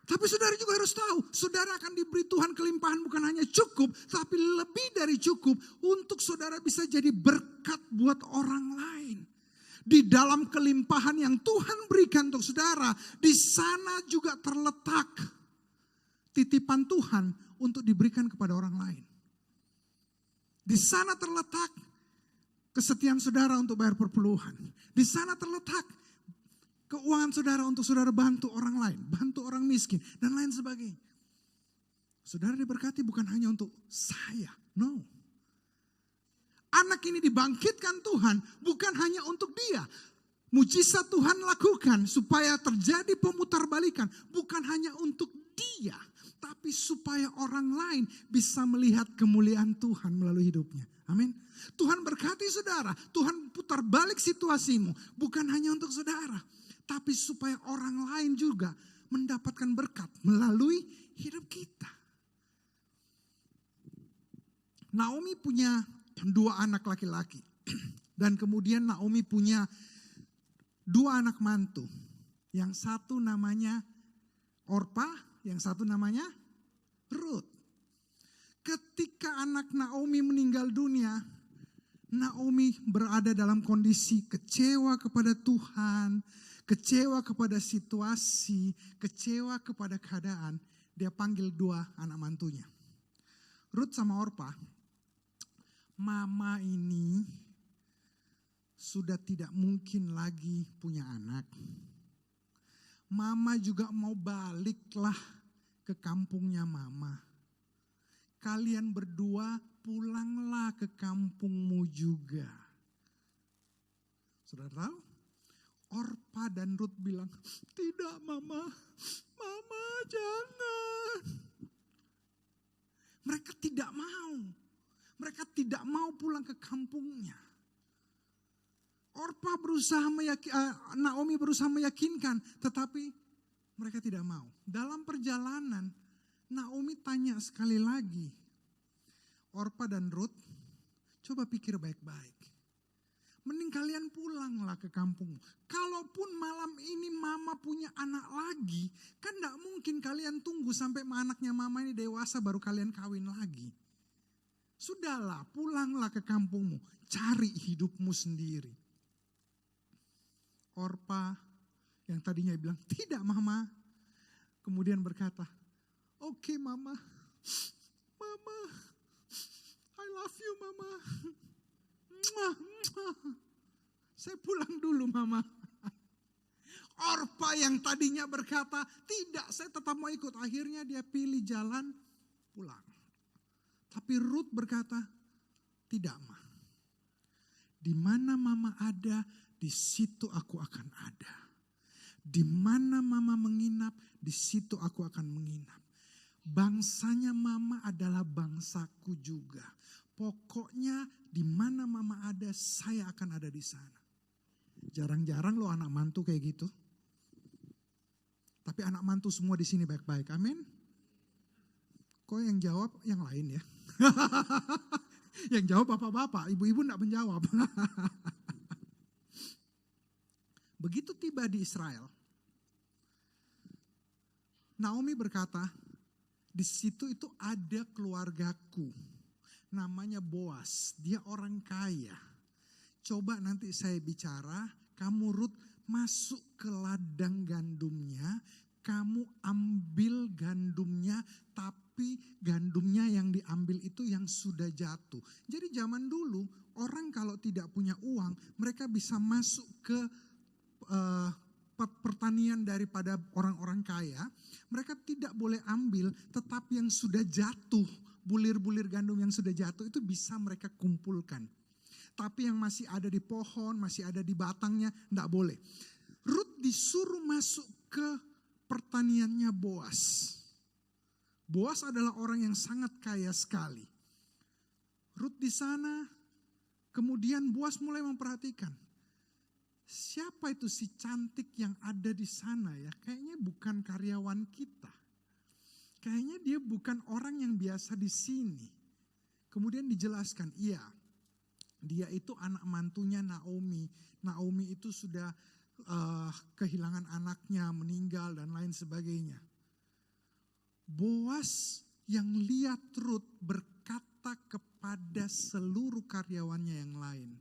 Tapi saudara juga harus tahu, saudara akan diberi Tuhan kelimpahan bukan hanya cukup, tapi lebih dari cukup untuk saudara bisa jadi berkat buat orang lain. Di dalam kelimpahan yang Tuhan berikan untuk saudara, di sana juga terletak titipan Tuhan untuk diberikan kepada orang lain. Di sana terletak kesetiaan saudara untuk bayar perpuluhan. Di sana terletak keuangan saudara untuk saudara bantu orang lain, bantu orang miskin, dan lain sebagainya. Saudara diberkati bukan hanya untuk saya, no. Anak ini dibangkitkan Tuhan bukan hanya untuk dia. Mujizat Tuhan lakukan supaya terjadi pemutarbalikan bukan hanya untuk dia, tapi supaya orang lain bisa melihat kemuliaan Tuhan melalui hidupnya. Amin. Tuhan berkati saudara, Tuhan putar balik situasimu bukan hanya untuk saudara, tapi supaya orang lain juga mendapatkan berkat melalui hidup kita. Naomi punya 2 anak laki-laki. Dan kemudian Naomi punya 2 anak mantu. Yang satu namanya Orpa, yang satu namanya Ruth. Ketika anak Naomi meninggal dunia, Naomi berada dalam kondisi kecewa kepada Tuhan, kecewa kepada situasi, kecewa kepada keadaan. Dia panggil 2 anak mantunya. Ruth sama Orpa, mama ini sudah tidak mungkin lagi punya anak. Mama juga mau baliklah ke kampungnya mama. Kalian berdua pulanglah ke kampungmu juga. Saudara tahu? Orpa dan Ruth bilang, tidak mama, mama jangan. Mereka tidak mau. Mereka tidak mau pulang ke kampungnya. Orpa berusaha Naomi berusaha meyakinkan, tetapi mereka tidak mau. Dalam perjalanan, Naomi tanya sekali lagi, Orpa dan Ruth, coba pikir baik-baik. Mending kalian pulanglah ke kampung. Kalaupun malam ini mama punya anak lagi, kan gak mungkin kalian tunggu sampai anaknya mama ini dewasa baru kalian kawin lagi. Sudahlah, pulanglah ke kampungmu, cari hidupmu sendiri. Orpa yang tadinya bilang, tidak mama. Kemudian berkata, oke mama, mama, I love you mama. Saya pulang dulu mama. Orpa yang tadinya berkata, tidak saya tetap mau ikut. Akhirnya dia pilih jalan pulang. Tapi Ruth berkata, tidak ma. Di mana mama ada, di situ aku akan ada. Di mana mama menginap, di situ aku akan menginap. Bangsanya mama adalah bangsaku juga. Pokoknya di mana mama ada, saya akan ada di sana. Jarang-jarang lo anak mantu kayak gitu. Tapi anak mantu semua di sini baik-baik, amin. Kok yang jawab yang lain ya? Yang jawab bapak-bapak, ibu-ibu enggak menjawab. Begitu tiba di Israel, Naomi berkata, di situ itu ada keluargaku. Namanya Boas, dia orang kaya. Coba nanti saya bicara, kamu Ruth masuk ke ladang gandumnya, kamu ambil gandumnya, tapi tapi gandumnya yang diambil itu yang sudah jatuh. Jadi zaman dulu orang kalau tidak punya uang, mereka bisa masuk ke pertanian daripada orang-orang kaya. Mereka tidak boleh ambil, tetapi yang sudah jatuh, bulir-bulir gandum yang sudah jatuh itu bisa mereka kumpulkan. Tapi yang masih ada di pohon, masih ada di batangnya, tidak boleh. Rut disuruh masuk ke pertaniannya Boas. Boas adalah orang yang sangat kaya sekali. Rut di sana, kemudian Boas mulai memperhatikan. Siapa itu si cantik yang ada di sana ya? Kayaknya bukan karyawan kita. Kayaknya dia bukan orang yang biasa di sini. Kemudian dijelaskan, iya, dia itu anak mantunya Naomi. Naomi itu sudah kehilangan anaknya, meninggal dan lain sebagainya. Boas yang lihat Rut berkata kepada seluruh karyawannya yang lain,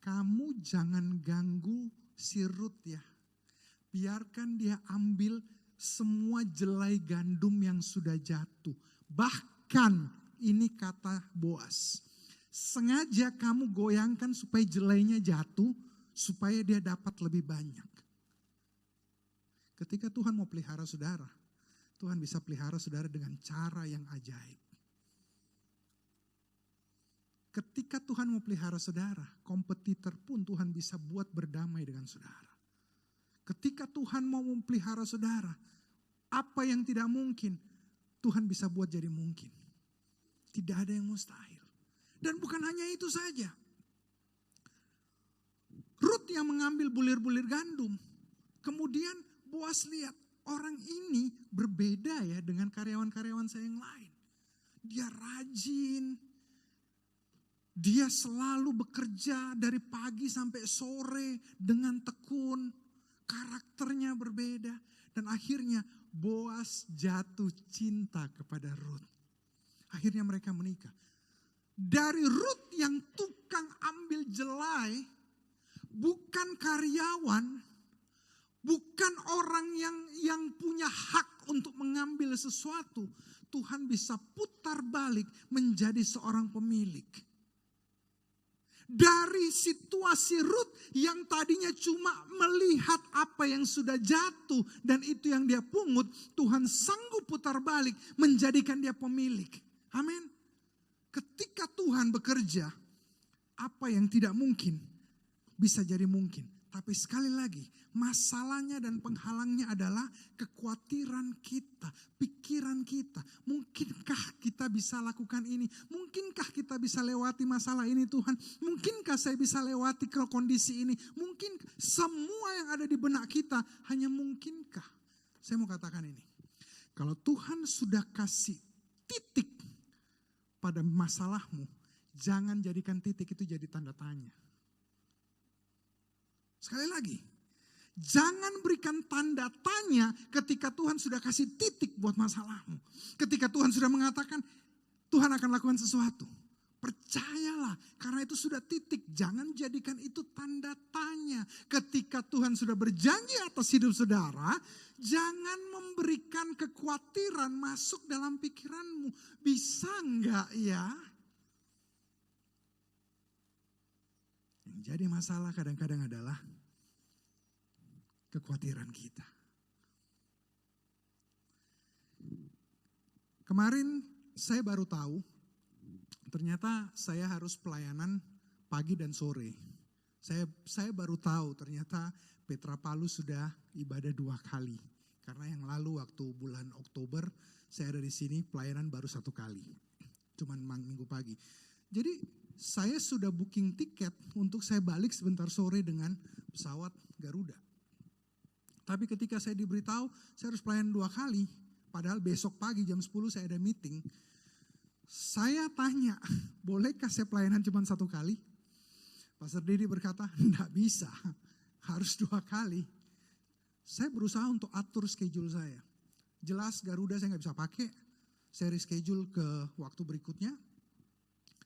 kamu jangan ganggu si Rut ya. Biarkan dia ambil semua jelai gandum yang sudah jatuh. Bahkan ini kata Boas, sengaja kamu goyangkan supaya jelainya jatuh, supaya dia dapat lebih banyak. Ketika Tuhan mau pelihara saudara, Tuhan bisa pelihara saudara dengan cara yang ajaib. Ketika Tuhan mau pelihara saudara, kompetitor pun Tuhan bisa buat berdamai dengan saudara. Ketika Tuhan mau memelihara saudara, apa yang tidak mungkin, Tuhan bisa buat jadi mungkin. Tidak ada yang mustahil. Dan bukan hanya itu saja. Rut yang mengambil bulir-bulir gandum. Kemudian Boas lihat, orang ini berbeda ya dengan karyawan-karyawan saya yang lain. Dia rajin. Dia selalu bekerja dari pagi sampai sore dengan tekun. Karakternya berbeda. Dan akhirnya Boas jatuh cinta kepada Rut. Akhirnya mereka menikah. Dari Rut yang tukang ambil jelai, bukan karyawan, bukan orang yang punya hak untuk mengambil sesuatu, Tuhan bisa putar balik menjadi seorang pemilik. Dari situasi Rut yang tadinya cuma melihat apa yang sudah jatuh dan itu yang dia pungut, Tuhan sanggup putar balik menjadikan dia pemilik. Amin. Ketika Tuhan bekerja, apa yang tidak mungkin bisa jadi mungkin. Tapi sekali lagi, masalahnya dan penghalangnya adalah kekhawatiran kita, pikiran kita. Mungkinkah kita bisa lakukan ini? Mungkinkah kita bisa lewati masalah ini Tuhan? Mungkinkah saya bisa lewati kondisi ini? Mungkin semua yang ada di benak kita hanya mungkinkah? Saya mau katakan ini. Kalau Tuhan sudah kasih titik pada masalahmu, jangan jadikan titik itu jadi tanda tanya. Sekali lagi, jangan berikan tanda tanya ketika Tuhan sudah kasih titik buat masalahmu. Ketika Tuhan sudah mengatakan Tuhan akan lakukan sesuatu. Percayalah, karena itu sudah titik. Jangan jadikan itu tanda tanya. Ketika Tuhan sudah berjanji atas hidup saudara, jangan memberikan kekhawatiran masuk dalam pikiranmu. Bisa enggak ya? Yang jadi masalah kadang-kadang adalah kekhawatiran kita. Kemarin saya baru tahu, ternyata saya harus pelayanan pagi dan sore. Saya baru tahu ternyata Petra Palu sudah ibadah 2 kali. Karena yang lalu waktu bulan Oktober saya ada di sini pelayanan baru 1 kali. Cuman minggu pagi. Jadi saya sudah booking tiket untuk saya balik sebentar sore dengan pesawat Garuda. Tapi ketika saya diberitahu saya harus pelayanan 2 kali. Padahal besok pagi jam 10 saya ada meeting. Saya tanya, bolehkah saya pelayanan cuma 1 kali? Pastor Didi berkata, enggak bisa. Harus 2 kali. Saya berusaha untuk atur schedule saya. Jelas Garuda saya nggak bisa pakai. Saya reschedule ke waktu berikutnya.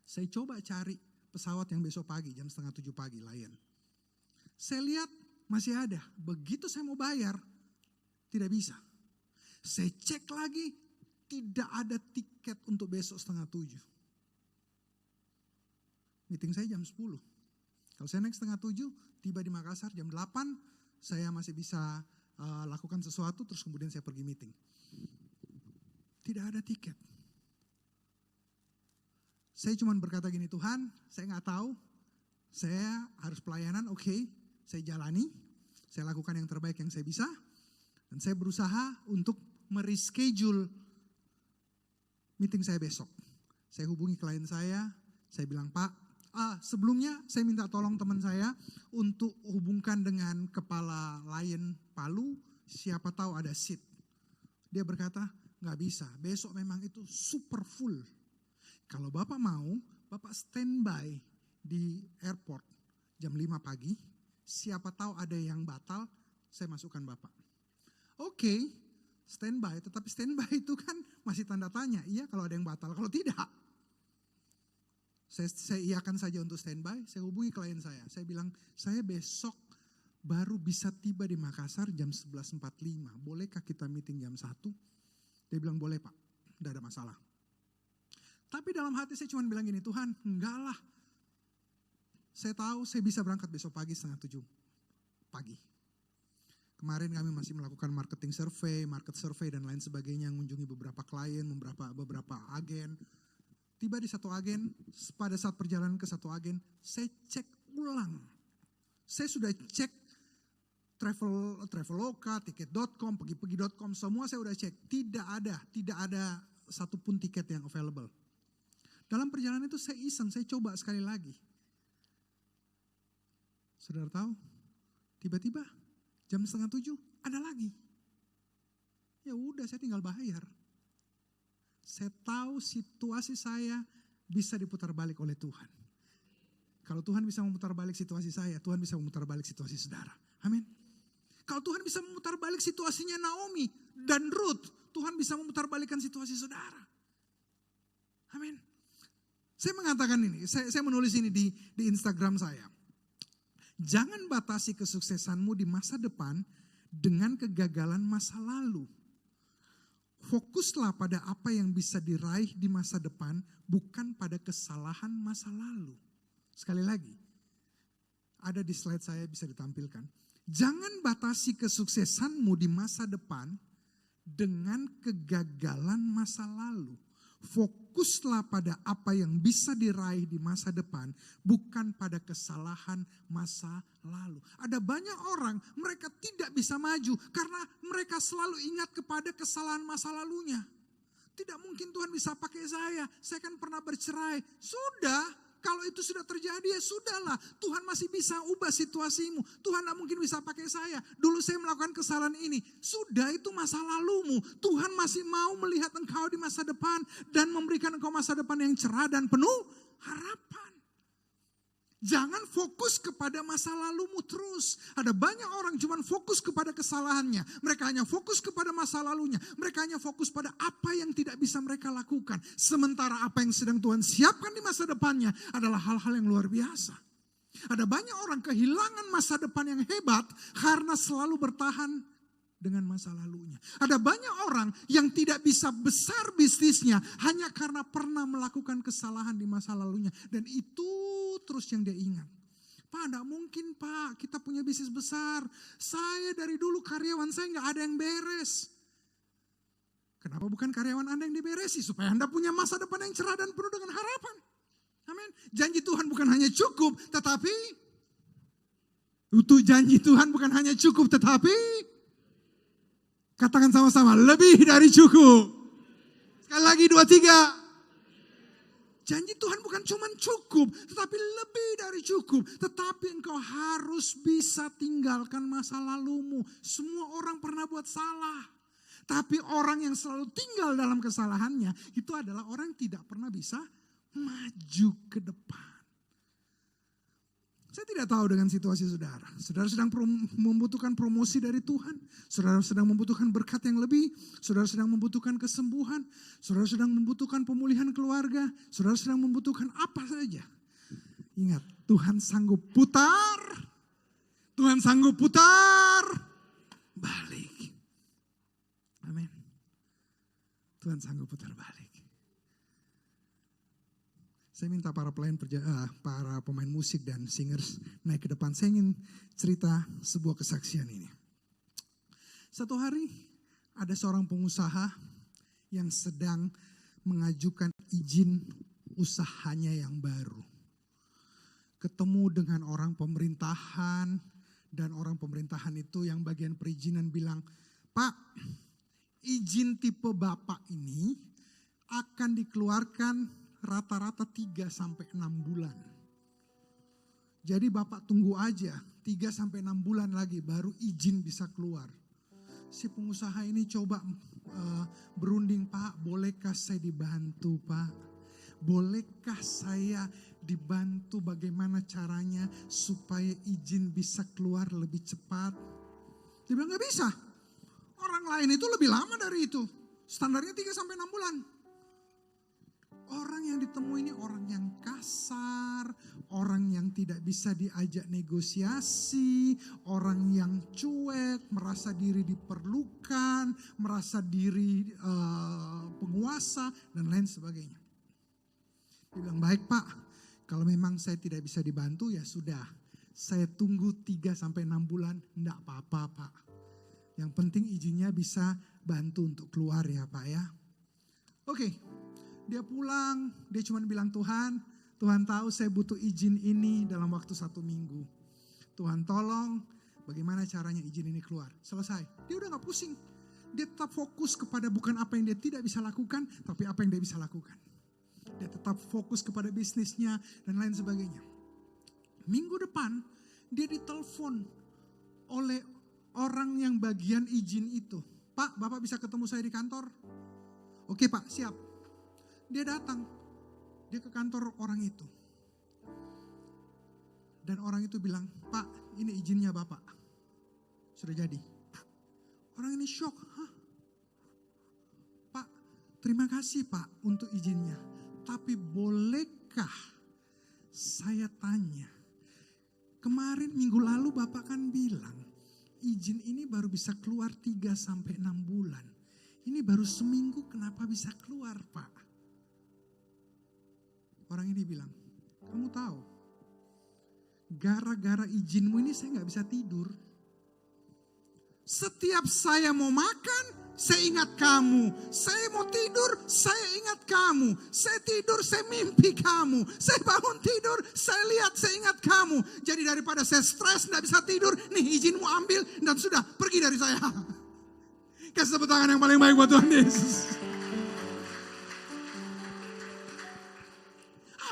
Saya coba cari pesawat yang besok pagi, jam 6:30 pagi, Lion. Saya lihat masih ada. Begitu saya mau bayar, tidak bisa. Saya cek lagi, tidak ada tiket untuk besok 6:30. Meeting saya jam 10. Kalau saya naik 6:30, tiba di Makassar jam 8, saya masih bisa lakukan sesuatu, terus kemudian saya pergi meeting. Tidak ada tiket. Saya cuma berkata gini, Tuhan, saya nggak tahu, saya harus pelayanan, oke, saya jalani, saya lakukan yang terbaik yang saya bisa, dan saya berusaha untuk mereschedule meeting saya besok. Saya hubungi klien saya bilang, Pak, sebelumnya saya minta tolong teman saya untuk hubungkan dengan kepala Lion Palu, siapa tahu ada seat. Dia berkata, nggak bisa, besok memang itu super full. Kalau Bapak mau, Bapak standby di airport jam 5 pagi, siapa tahu ada yang batal, saya masukkan Bapak. Oke, standby, tetapi standby itu kan masih tanda tanya, iya kalau ada yang batal, kalau tidak. Saya iakan saja untuk standby, saya hubungi klien saya bilang, saya besok baru bisa tiba di Makassar jam 11.45, bolehkah kita meeting jam 1? Dia bilang, boleh Pak, tidak ada masalah. Tapi dalam hati saya cuma bilang gini, Tuhan enggak lah. Saya tahu saya bisa berangkat besok pagi 6:30 pagi. Kemarin kami masih melakukan marketing survey, market survey dan lain sebagainya, mengunjungi beberapa klien, beberapa agen. Tiba di satu agen, pada saat perjalanan ke satu agen, saya cek ulang. Saya sudah cek Traveloka, tiket.com, pergi-pergi.com, semua saya udah cek. Tidak ada satupun tiket yang available. Dalam perjalanan itu saya iseng, saya coba sekali lagi. Saudara tahu, tiba-tiba jam 6:30 ada lagi. Ya udah, saya tinggal bayar. Saya tahu situasi saya bisa diputar balik oleh Tuhan. Kalau Tuhan bisa memutar balik situasi saya, Tuhan bisa memutar balik situasi saudara. Amin. Kalau Tuhan bisa memutar balik situasinya Naomi dan Ruth, Tuhan bisa memutar balikan situasi saudara. Amin. Saya mengatakan ini, saya menulis ini di Instagram saya. Jangan batasi kesuksesanmu di masa depan dengan kegagalan masa lalu. Fokuslah pada apa yang bisa diraih di masa depan, bukan pada kesalahan masa lalu. Sekali lagi, ada di slide saya bisa ditampilkan. Jangan batasi kesuksesanmu di masa depan dengan kegagalan masa lalu. Fokuslah pada apa yang bisa diraih di masa depan, bukan pada kesalahan masa lalu. Ada banyak orang, mereka tidak bisa maju karena mereka selalu ingat kepada kesalahan masa lalunya. Tidak mungkin Tuhan bisa pakai saya kan pernah bercerai. Sudah, kalau itu sudah terjadi ya sudahlah. Tuhan masih bisa ubah situasimu. Tuhan tidak mungkin bisa pakai saya. Dulu saya melakukan kesalahan ini. Sudah, itu masa lalumu. Tuhan masih mau melihat engkau di masa depan. Dan memberikan engkau masa depan yang cerah dan penuh harapan. Jangan fokus kepada masa lalumu terus. Ada banyak orang cuma fokus kepada kesalahannya. Mereka hanya fokus kepada masa lalunya. Mereka hanya fokus pada apa yang tidak bisa mereka lakukan. Sementara apa yang sedang Tuhan siapkan di masa depannya adalah hal-hal yang luar biasa. Ada banyak orang kehilangan masa depan yang hebat karena selalu bertahan dengan masa lalunya. Ada banyak orang yang tidak bisa besar bisnisnya hanya karena pernah melakukan kesalahan di masa lalunya. Dan itu terus yang dia ingat. Pak, tidak mungkin Pak, kita punya bisnis besar. Saya dari dulu karyawan saya nggak ada yang beres. Kenapa bukan karyawan Anda yang diberesi? Supaya Anda punya masa depan yang cerah dan penuh dengan harapan. Amin. Janji Tuhan bukan hanya cukup, tetapi itu janji Tuhan bukan hanya cukup, tetapi katakan sama-sama, lebih dari cukup. Sekali lagi 2, 3. Janji Tuhan bukan cuma cukup, tetapi lebih dari cukup. Tetapi engkau harus bisa tinggalkan masa lalumu. Semua orang pernah buat salah. Tapi orang yang selalu tinggal dalam kesalahannya, itu adalah orang yang tidak pernah bisa maju ke depan. Saya tidak tahu dengan situasi saudara. Saudara sedang membutuhkan promosi dari Tuhan. Saudara sedang membutuhkan berkat yang lebih. Saudara sedang membutuhkan kesembuhan. Saudara sedang membutuhkan pemulihan keluarga. Saudara sedang membutuhkan apa saja. Ingat, Tuhan sanggup putar. Tuhan sanggup putar balik. Amin. Tuhan sanggup putar balik. Saya minta para pemain musik dan singers naik ke depan. Saya ingin cerita sebuah kesaksian ini. Satu hari ada seorang pengusaha yang sedang mengajukan izin usahanya yang baru. Ketemu dengan orang pemerintahan dan orang pemerintahan itu yang bagian perizinan bilang, "Pak, izin tipe Bapak ini akan dikeluarkan rata-rata 3-6 bulan. Jadi Bapak tunggu aja 3-6 bulan lagi baru izin bisa keluar." Si pengusaha ini coba berunding, "Pak, bolehkah saya dibantu, Pak? Bolehkah saya dibantu bagaimana caranya supaya izin bisa keluar lebih cepat?" Dia bilang, "Gak bisa. Orang lain itu lebih lama dari itu. Standarnya 3-6 bulan." Orang yang ditemui ini orang yang kasar, orang yang tidak bisa diajak negosiasi, orang yang cuek, merasa diri diperlukan, merasa diri penguasa dan lain sebagainya. Dia bilang, "Baik Pak, kalau memang saya tidak bisa dibantu ya sudah. Saya tunggu 3-6 bulan, enggak apa-apa Pak. Yang penting izinnya bisa bantu untuk keluar ya Pak ya." Oke. Dia pulang, dia cuma bilang, Tuhan tahu saya butuh izin ini dalam waktu 1 minggu. Tuhan tolong bagaimana caranya izin ini keluar. Selesai, dia udah gak pusing. Dia tetap fokus kepada bukan apa yang dia tidak bisa lakukan, tapi apa yang dia bisa lakukan. Dia tetap fokus kepada bisnisnya dan lain sebagainya. Minggu depan dia ditelepon oleh orang yang bagian izin itu. "Pak, Bapak bisa ketemu saya di kantor?" "Oke Pak, siap." Dia datang, dia ke kantor orang itu. Dan orang itu bilang, "Pak, ini izinnya Bapak. Sudah jadi." Orang ini shock. "Hah? Pak, terima kasih Pak untuk izinnya. Tapi bolehkah saya tanya, kemarin minggu lalu Bapak kan bilang izin ini baru bisa keluar 3-6 bulan. Ini baru seminggu kenapa bisa keluar Pak?" Orang ini bilang, "Kamu tahu, gara-gara izinmu ini saya gak bisa tidur. Setiap saya mau makan, saya ingat kamu. Saya mau tidur, saya ingat kamu. Saya tidur, saya mimpi kamu. Saya bangun tidur, saya lihat, saya ingat kamu. Jadi daripada saya stres, gak bisa tidur, nih izinmu ambil dan sudah pergi dari saya." Kasih tepuk tangan yang paling baik buat Tuhan Yesus.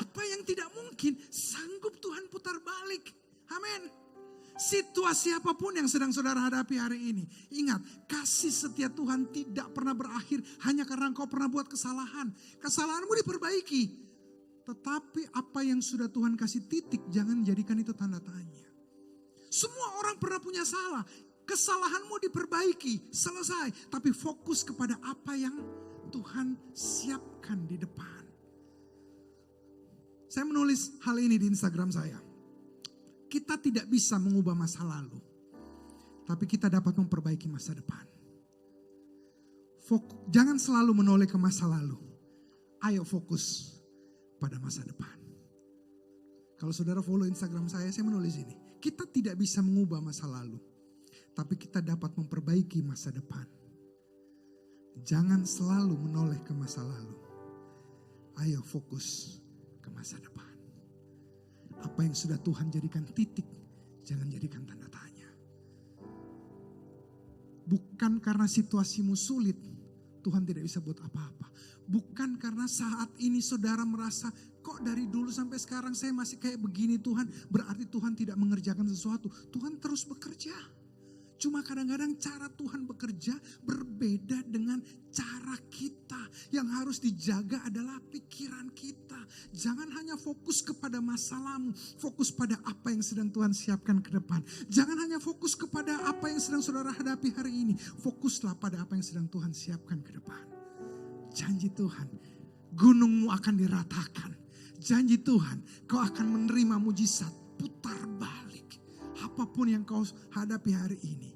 Apa yang tidak mungkin, sanggup Tuhan putar balik. Amin. Situasi apapun yang sedang saudara hadapi hari ini, ingat, kasih setia Tuhan tidak pernah berakhir hanya karena engkau pernah buat kesalahan. Kesalahanmu diperbaiki. Tetapi apa yang sudah Tuhan kasih titik, jangan jadikan itu tanda tanya. Semua orang pernah punya salah. Kesalahanmu diperbaiki, selesai. Tapi fokus kepada apa yang Tuhan siapkan di depan. Saya menulis hal ini di Instagram saya. Kita tidak bisa mengubah masa lalu, tapi kita dapat memperbaiki masa depan. Jangan selalu menoleh ke masa lalu. Ayo fokus pada masa depan. Kalau saudara follow Instagram saya menulis ini. Kita tidak bisa mengubah masa lalu, tapi kita dapat memperbaiki masa depan. Jangan selalu menoleh ke masa lalu. Ayo fokus ke masa depan. Apa yang sudah Tuhan jadikan titik, jangan jadikan tanda tanya. Bukan karena situasimu sulit, Tuhan tidak bisa buat apa-apa. Bukan karena saat ini saudara merasa, kok dari dulu sampai sekarang saya masih kayak begini Tuhan, berarti Tuhan tidak mengerjakan sesuatu. Tuhan terus bekerja. Cuma kadang-kadang cara Tuhan bekerja berbeda dengan cara kita. Yang harus dijaga adalah pikiran kita. Jangan hanya fokus kepada masalahmu. Fokus pada apa yang sedang Tuhan siapkan ke depan. Jangan hanya fokus kepada apa yang sedang saudara hadapi hari ini. Fokuslah pada apa yang sedang Tuhan siapkan ke depan. Janji Tuhan, gunungmu akan diratakan. Janji Tuhan, kau akan menerima mujizat putar balik. Apapun yang kau hadapi hari ini,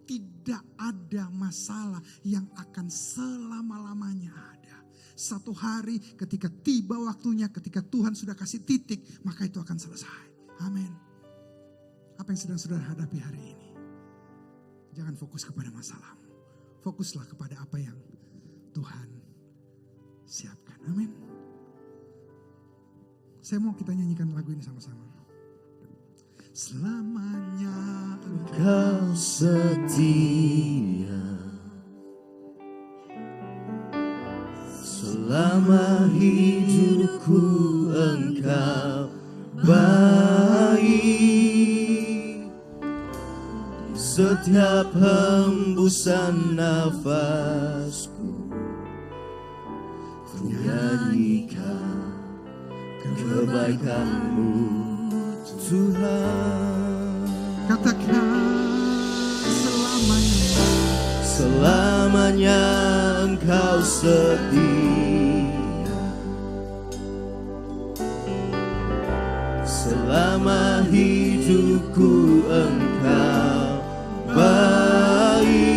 tidak ada masalah yang akan selama-lamanya ada. Satu hari ketika tiba waktunya, ketika Tuhan sudah kasih titik, maka itu akan selesai. Amin. Apa yang sedang saudara hadapi hari ini? Jangan fokus kepada masalahmu. Fokuslah kepada apa yang Tuhan siapkan. Amin. Saya mau kita nyanyikan lagu ini sama-sama. Selamanya Engkau setia, selama hidupku Engkau baik. Setiap hembusan nafasku, ku nyanyikan kebaikan-Mu Tuhan. katakan selamanya. Selamanya Engkau setia, selama hidupku Engkau baik.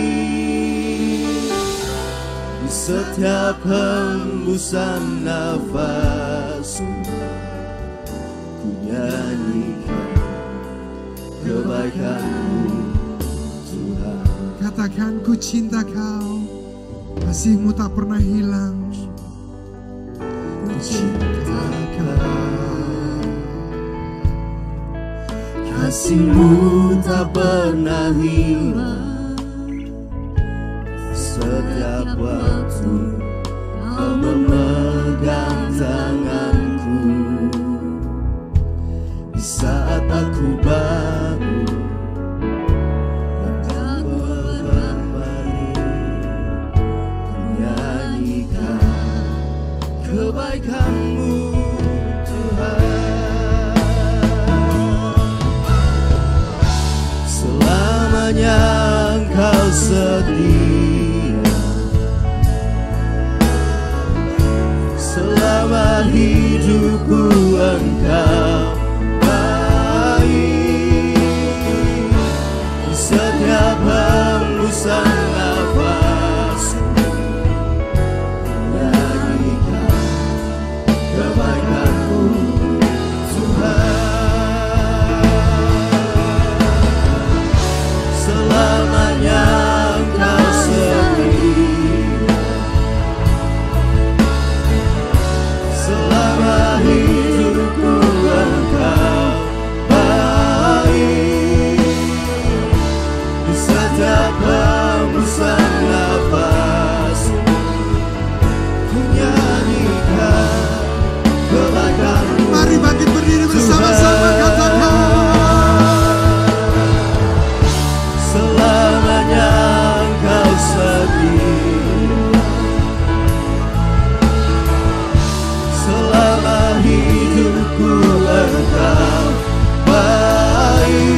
Di setiap hembusan nafasku, ku nyanyikan kebaikan-Mu Tuhan. Katakan ku cinta Kau, kasih-Mu tak pernah hilang. Ku cinta Kau, kasih-Mu tak pernah hilang. Setiap waktu Kau memegang tanganku. Di saat aku baru hendak berbalik, ku nyanyikan kebaikan-Mu Tuhan. Selamanya Engkau setia, selama hidupku Engkau baik. Di setiap hembusan nafasku, nyanyikan kebaikan-Mu Tuhan. Selamanya Engkau setia, selama hidupku Engkau baik. Di setiap hembusan nafasku, ku nyanyikan kebaikan-Mu. mari bangkit berdiri bersama-sama, katakan. Selamanya Engkau setia, selama hidupku Engkau baik.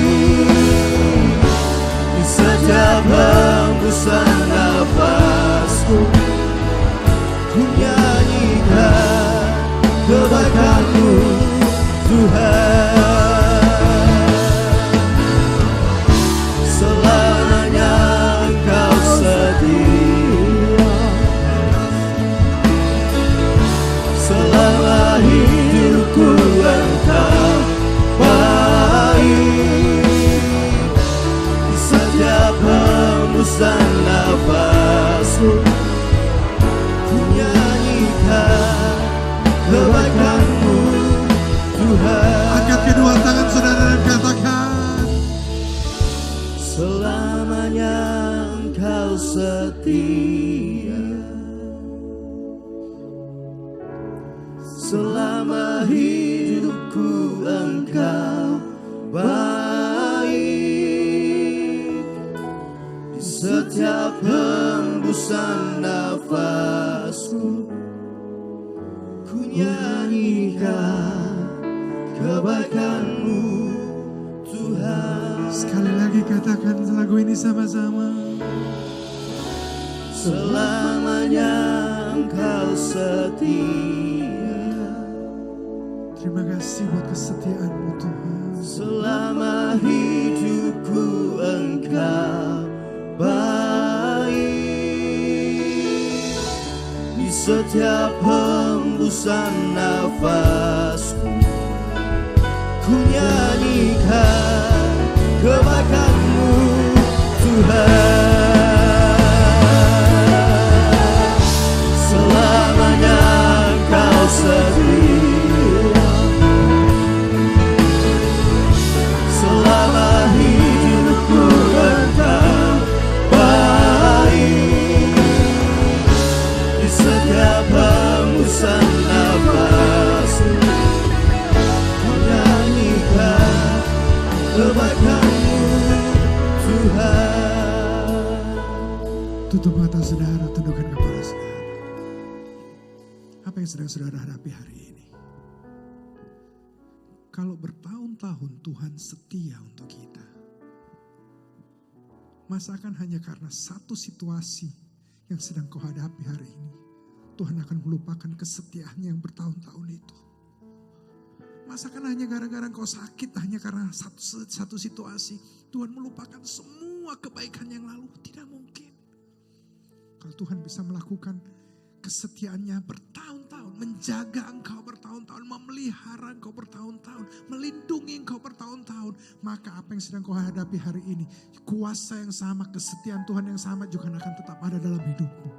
Di setiap hembusan nafasku, ku nyanyikan kebaikan-Mu Tuhan. Selamanya Engkau setia, selama hidupku Engkau baik. Di setiap hembusan nafasku, ku nyanyikan kebaikan-Mu Tuhan. Angkat kedua tangan saudara dan katakan. Selamanya Engkau setia, selama hidupku Engkau baik. Di setiap hembusan nafasku, ku nyanyikan kebaikan-Mu Tuhan. Sekali lagi katakan lagu ini sama-sama. Selamanya Engkau setia, Terima kasih buat kesetiaan-Mu Tuhan. selama hidupku Engkau baik. Di setiap hembusan nafasku, ku nyanyikan kebaikan-Mu Tuhan. Selamanya Engkau setia, selama hidupku Engkau baik. Di setiap hembusan nafasku, ku nyanyikan kebaikan-Mu Tuhan. Tutup mata saudara, tundukkan kepala saudara. Apa yang sedang saudara hadapi hari ini? Kalau bertahun-tahun Tuhan setia untuk kita, masakan hanya karena satu situasi yang sedang kau hadapi hari ini, Tuhan akan melupakan kesetiaannya yang bertahun-tahun itu? Masakan hanya gara-gara kau sakit, hanya karena satu situasi, Tuhan melupakan semua kebaikan yang lalu? Tidak mungkin. Kalau Tuhan bisa melakukan kesetiaannya bertahun-tahun, menjaga engkau bertahun-tahun, memelihara engkau bertahun-tahun, melindungi engkau bertahun-tahun, maka apa yang sedang kau hadapi hari ini, kuasa yang sama, kesetiaan Tuhan yang sama juga akan tetap ada dalam hidupmu.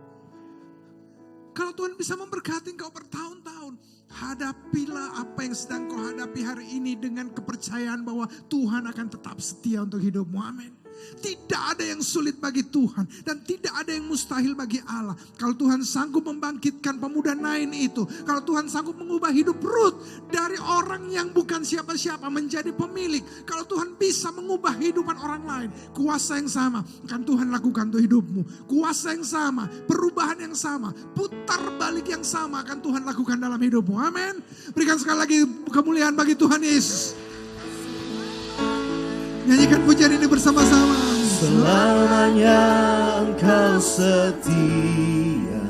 Kalau Tuhan bisa memberkati engkau bertahun-tahun, hadapilah apa yang sedang kau hadapi hari ini dengan kepercayaan bahwa Tuhan akan tetap setia untuk hidupmu. Amin. Tidak ada yang sulit bagi Tuhan dan tidak ada yang mustahil bagi Allah. Kalau Tuhan sanggup membangkitkan pemuda Nain itu, kalau Tuhan sanggup mengubah hidup Ruth dari orang yang bukan siapa-siapa menjadi pemilik, kalau Tuhan bisa mengubah hidupan orang lain, kuasa yang sama akan Tuhan lakukan untuk hidupmu. Kuasa yang sama, perubahan yang sama, putar balik yang sama akan Tuhan lakukan dalam hidupmu. Amin. Berikan sekali lagi kemuliaan bagi Tuhan Yesus. Nyanyikan pujian ini bersama-sama. Selamanya Engkau setia,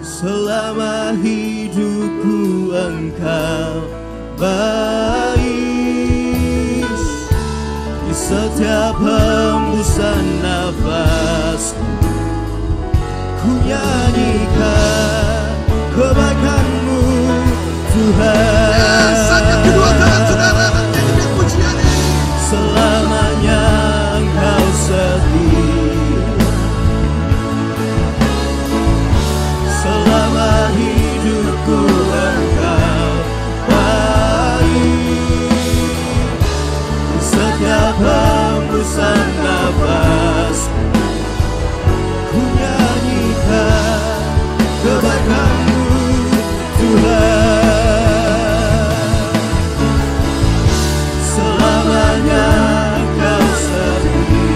selama hidupku Engkau baik. Di setiap hembusan nafasku, ku nyanyikan kebaikan-Mu Tuhan. Angkat kedua tangan saudara dan nyanyikan pujian ini. Selamanya Engkau setia, selama hidupku Engkau baik. Di setiap hembusan nafasku, ku nyanyikan kebaikan-Mu Tuhan. Selamanya Engkau setia,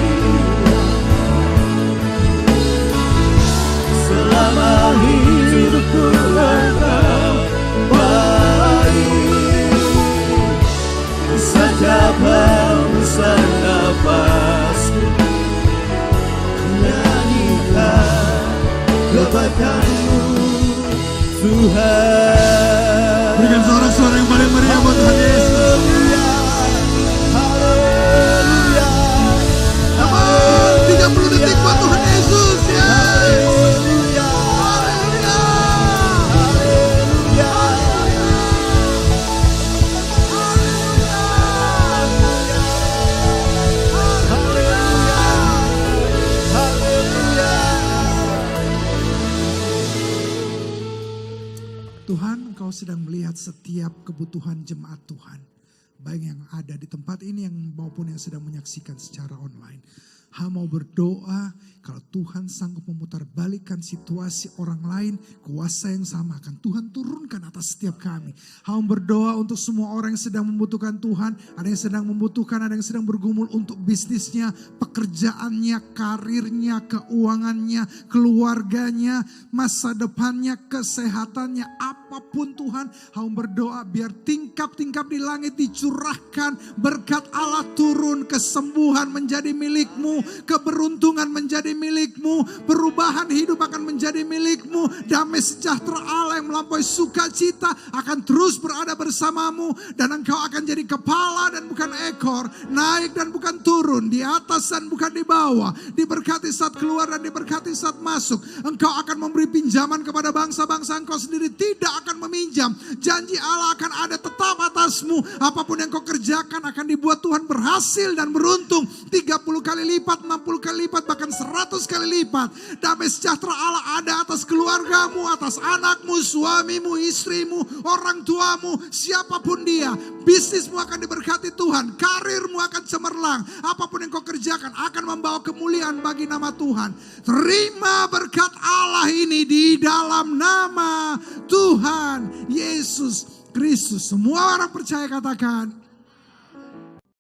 selama hidupku Engkau baik. Di setiap hembusan nafasku, ku nyanyikan kebaikan-Mu Tuhan. Berikan suara-suara yang paling meriah buat Tuhan Yesus. Haleluya. 30 detik buat Tuhan Yesus. Haleluya. Haleluya. Tuhan, Engkau sedang melihat setiap kebutuhan jemaat Tuhan, baik yang ada di tempat ini maupun yang sedang menyaksikan secara online. Mau berdoa, kalau Tuhan sanggup memutarbalikkan situasi orang lain, kuasa yang sama akan Tuhan turunkan atas setiap kami. Mau berdoa untuk semua orang yang sedang membutuhkan Tuhan, ada yang sedang membutuhkan, ada yang sedang bergumul untuk bisnisnya, pekerjaannya, karirnya, keuangannya, keluarganya, masa depannya, kesehatannya, apa apapun Tuhan, hamba berdoa biar tingkap-tingkap di langit dicurahkan, berkat Allah turun, kesembuhan menjadi milikmu, keberuntungan menjadi milikmu, perubahan hidup akan menjadi milikmu, damai sejahtera Allah yang melampaui sukacita akan terus berada bersamamu, dan engkau akan jadi kepala dan bukan ekor, naik dan bukan turun, di atas dan bukan di bawah, diberkati saat keluar dan diberkati saat masuk. Engkau akan memberi pinjaman kepada bangsa-bangsa, engkau sendiri tidak akan meminjam. Janji Allah akan ada tetap atasmu. Apapun yang kau kerjakan akan dibuat Tuhan berhasil dan beruntung 30 kali lipat, 60 kali lipat, bahkan 100 kali lipat. Damai sejahtera Allah ada atas keluargamu, atas anakmu, suamimu, istrimu, orang tuamu, siapapun dia. Bisnismu akan diberkati Tuhan, karirmu akan cemerlang. Apapun yang kau kerjakan akan membawa kemuliaan bagi nama Tuhan. Terima berkat Allah ini di dalam nama Tuhan Yesus Kristus. Semua orang percaya katakan